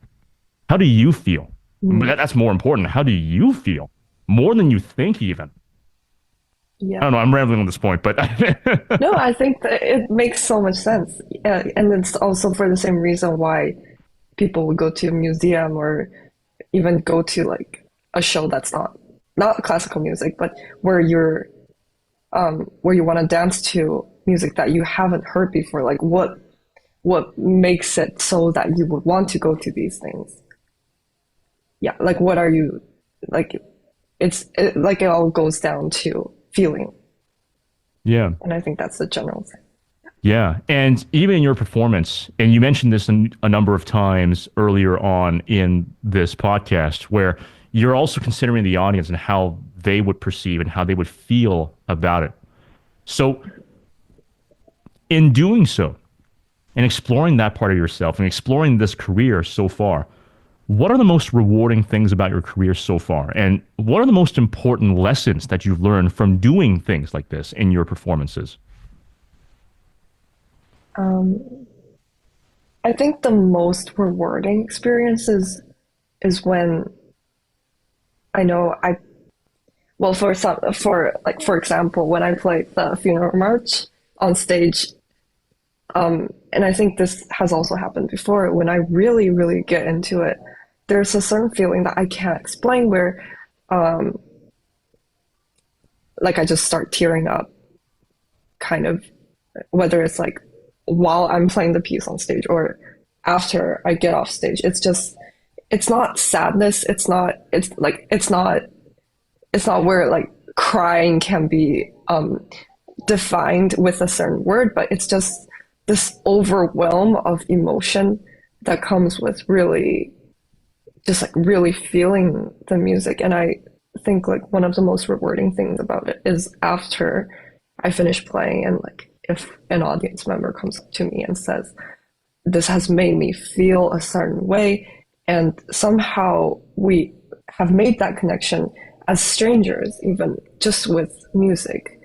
How do you feel? That's more important. How do you feel? More than you think, even.
Yeah.
I don't know. I'm rambling on this point, but
No, I think that it makes so much sense. And it's also for the same reason why people would go to a museum or even go to like a show that's not classical music, but where you want to dance to music that you haven't heard before. Like what makes it so that you would want to go to these things? Yeah, like what are you like? Like it all goes down to feeling.
yeah.
And I think that's the general thing.
Yeah. And even in your performance, and you mentioned this a number of times earlier on in this podcast, where you're also considering the audience and how they would perceive and how they would feel about it. So in doing so, and exploring that part of yourself and exploring this career so far, What are the most rewarding things about your career so far? And what are the most important lessons that you've learned from doing things like this in your performances?
Um, I think the most rewarding experiences is when I know I well for example when I played the funeral march on stage, and I think this has also happened before, when I really get into it, there's a certain feeling that I can't explain where um like I just start tearing up, kind of, whether it's like while I'm playing the piece on stage or after I get off stage. It's not sadness, it's not where like crying can be defined with a certain word, but it's just this overwhelm of emotion that comes with really just like really feeling the music. And I think like one of the most rewarding things about it is after I finish playing, and like if an audience member comes up to me and says, this has made me feel a certain way, and somehow we have made that connection as strangers, even just with music.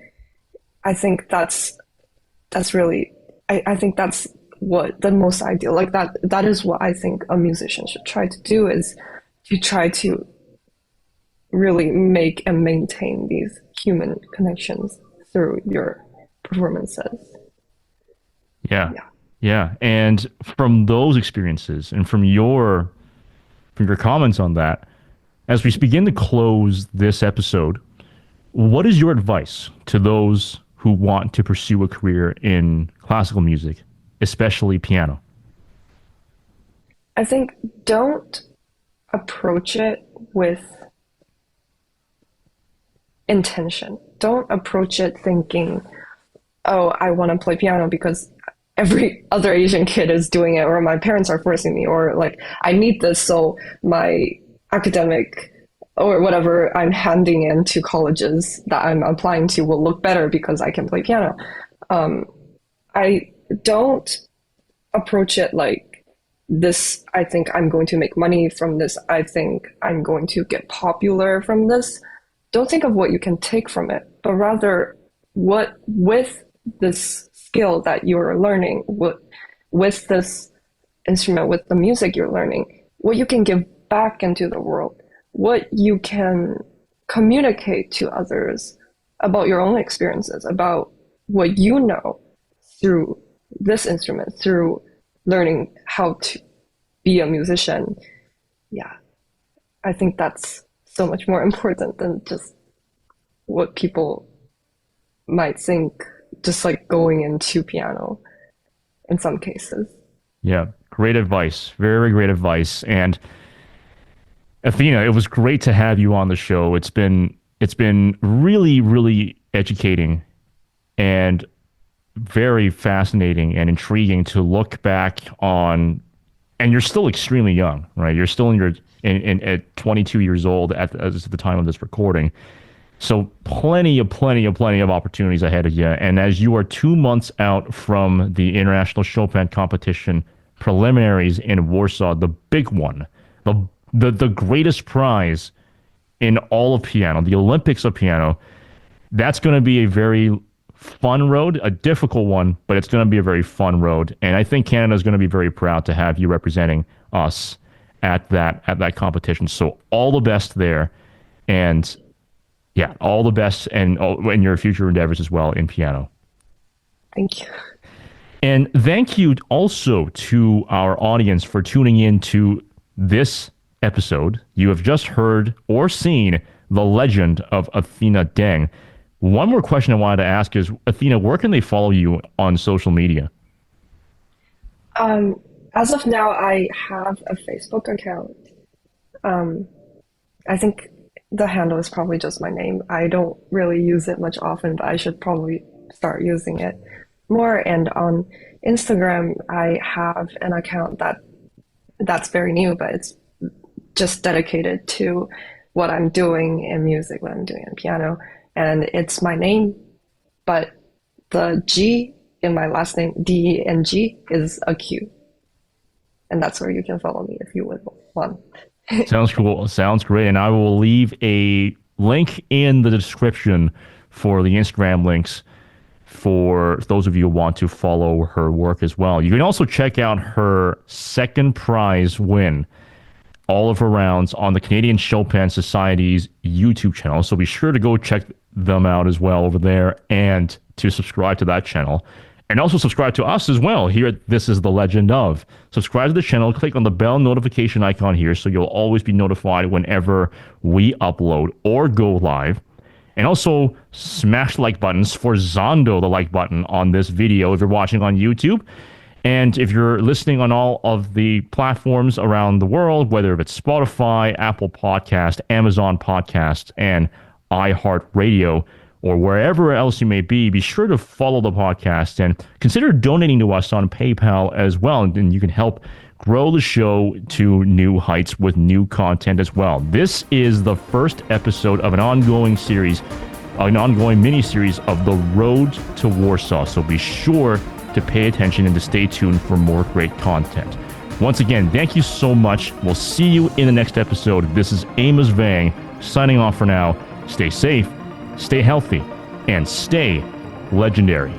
I think that's really I think that's what the most ideal, like that is what I think a musician should try to do, is to try to really make and maintain these human connections through your performances.
Yeah.
Yeah.
Yeah. And from those experiences and from your comments on that, as we begin to close this episode, what is your advice to those who want to pursue a career in classical music, especially piano?
I think don't approach it with intention. Don't approach it thinking, oh, I want to play piano because every other Asian kid is doing it, or my parents are forcing me, or like I need this so my academic or whatever I'm handing in to colleges that I'm applying to will look better because I can play piano. Um, I don't approach it like this. I think I'm going to make money from this. I think I'm going to get popular from this. Don't think of what you can take from it, but rather what with this skill that you're learning, with this instrument, with the music you're learning, what you can give back into the world, what you can communicate to others about your own experiences, about what you know through this instrument, through learning how to be a musician. Yeah, I think that's so much more important than just what people might think, just like going into piano in some cases.
Yeah, great advice. Very great advice. And Athena, it was great to have you on the show. It's been really educating and very fascinating and intriguing to look back on. And you're still extremely young, right? You're still in your at 22 years old at the time of this recording. So plenty of opportunities ahead of you. And as you are 2 months out from the International Chopin Competition preliminaries in Warsaw, the big one, the the greatest prize in all of piano, the Olympics of piano, that's going to be a very fun road, a difficult one, but it's going to be a very fun road. And I think Canada is going to be very proud to have you representing us at that competition. So all the best there, and yeah, all the best, and in your future endeavors as well in piano.
Thank you.
And thank you also to our audience for tuning in to this episode. You have just heard or seen the legend of Athena Deng. One more question I wanted to ask is, Athena, where can they follow you on social media?
As of now, I have a Facebook account. Um, I think the handle is probably just my name. I don't really use it much often, but I should probably start using it more. And on Instagram, I have an account that's very new, but it's just dedicated to what I'm doing in music, what I'm doing in piano. And it's my name, but the G in my last name, D and G, is a Q. And that's where you can follow me if you would want.
Sounds cool. Sounds great. And I will leave a link in the description for the Instagram links for those of you who want to follow her work as well. You can also check out her second prize win, all of her rounds, on the Canadian Chopin Society's YouTube channel. So be sure to go check them out as well over there, and to subscribe to that channel. And also subscribe to us as well here at This Is the Legend Of. Subscribe to the channel, click on the bell notification icon here so you'll always be notified whenever we upload or go live. And also smash the like buttons for Zondo, the like button on this video if you're watching on YouTube. And if you're listening on all of the platforms around the world, whether it's Spotify, Apple Podcast, Amazon Podcast, and iHeartRadio, or wherever else you may be sure to follow the podcast and consider donating to us on PayPal as well. And you can help grow the show to new heights with new content as well. This is the first episode of an ongoing series, an ongoing mini-series of The Road to Warsaw. So be sure to pay attention and to stay tuned for more great content. Once again, thank you so much. We'll see you in the next episode. This is Amos Vang signing off for now. Stay safe, stay healthy, and stay legendary.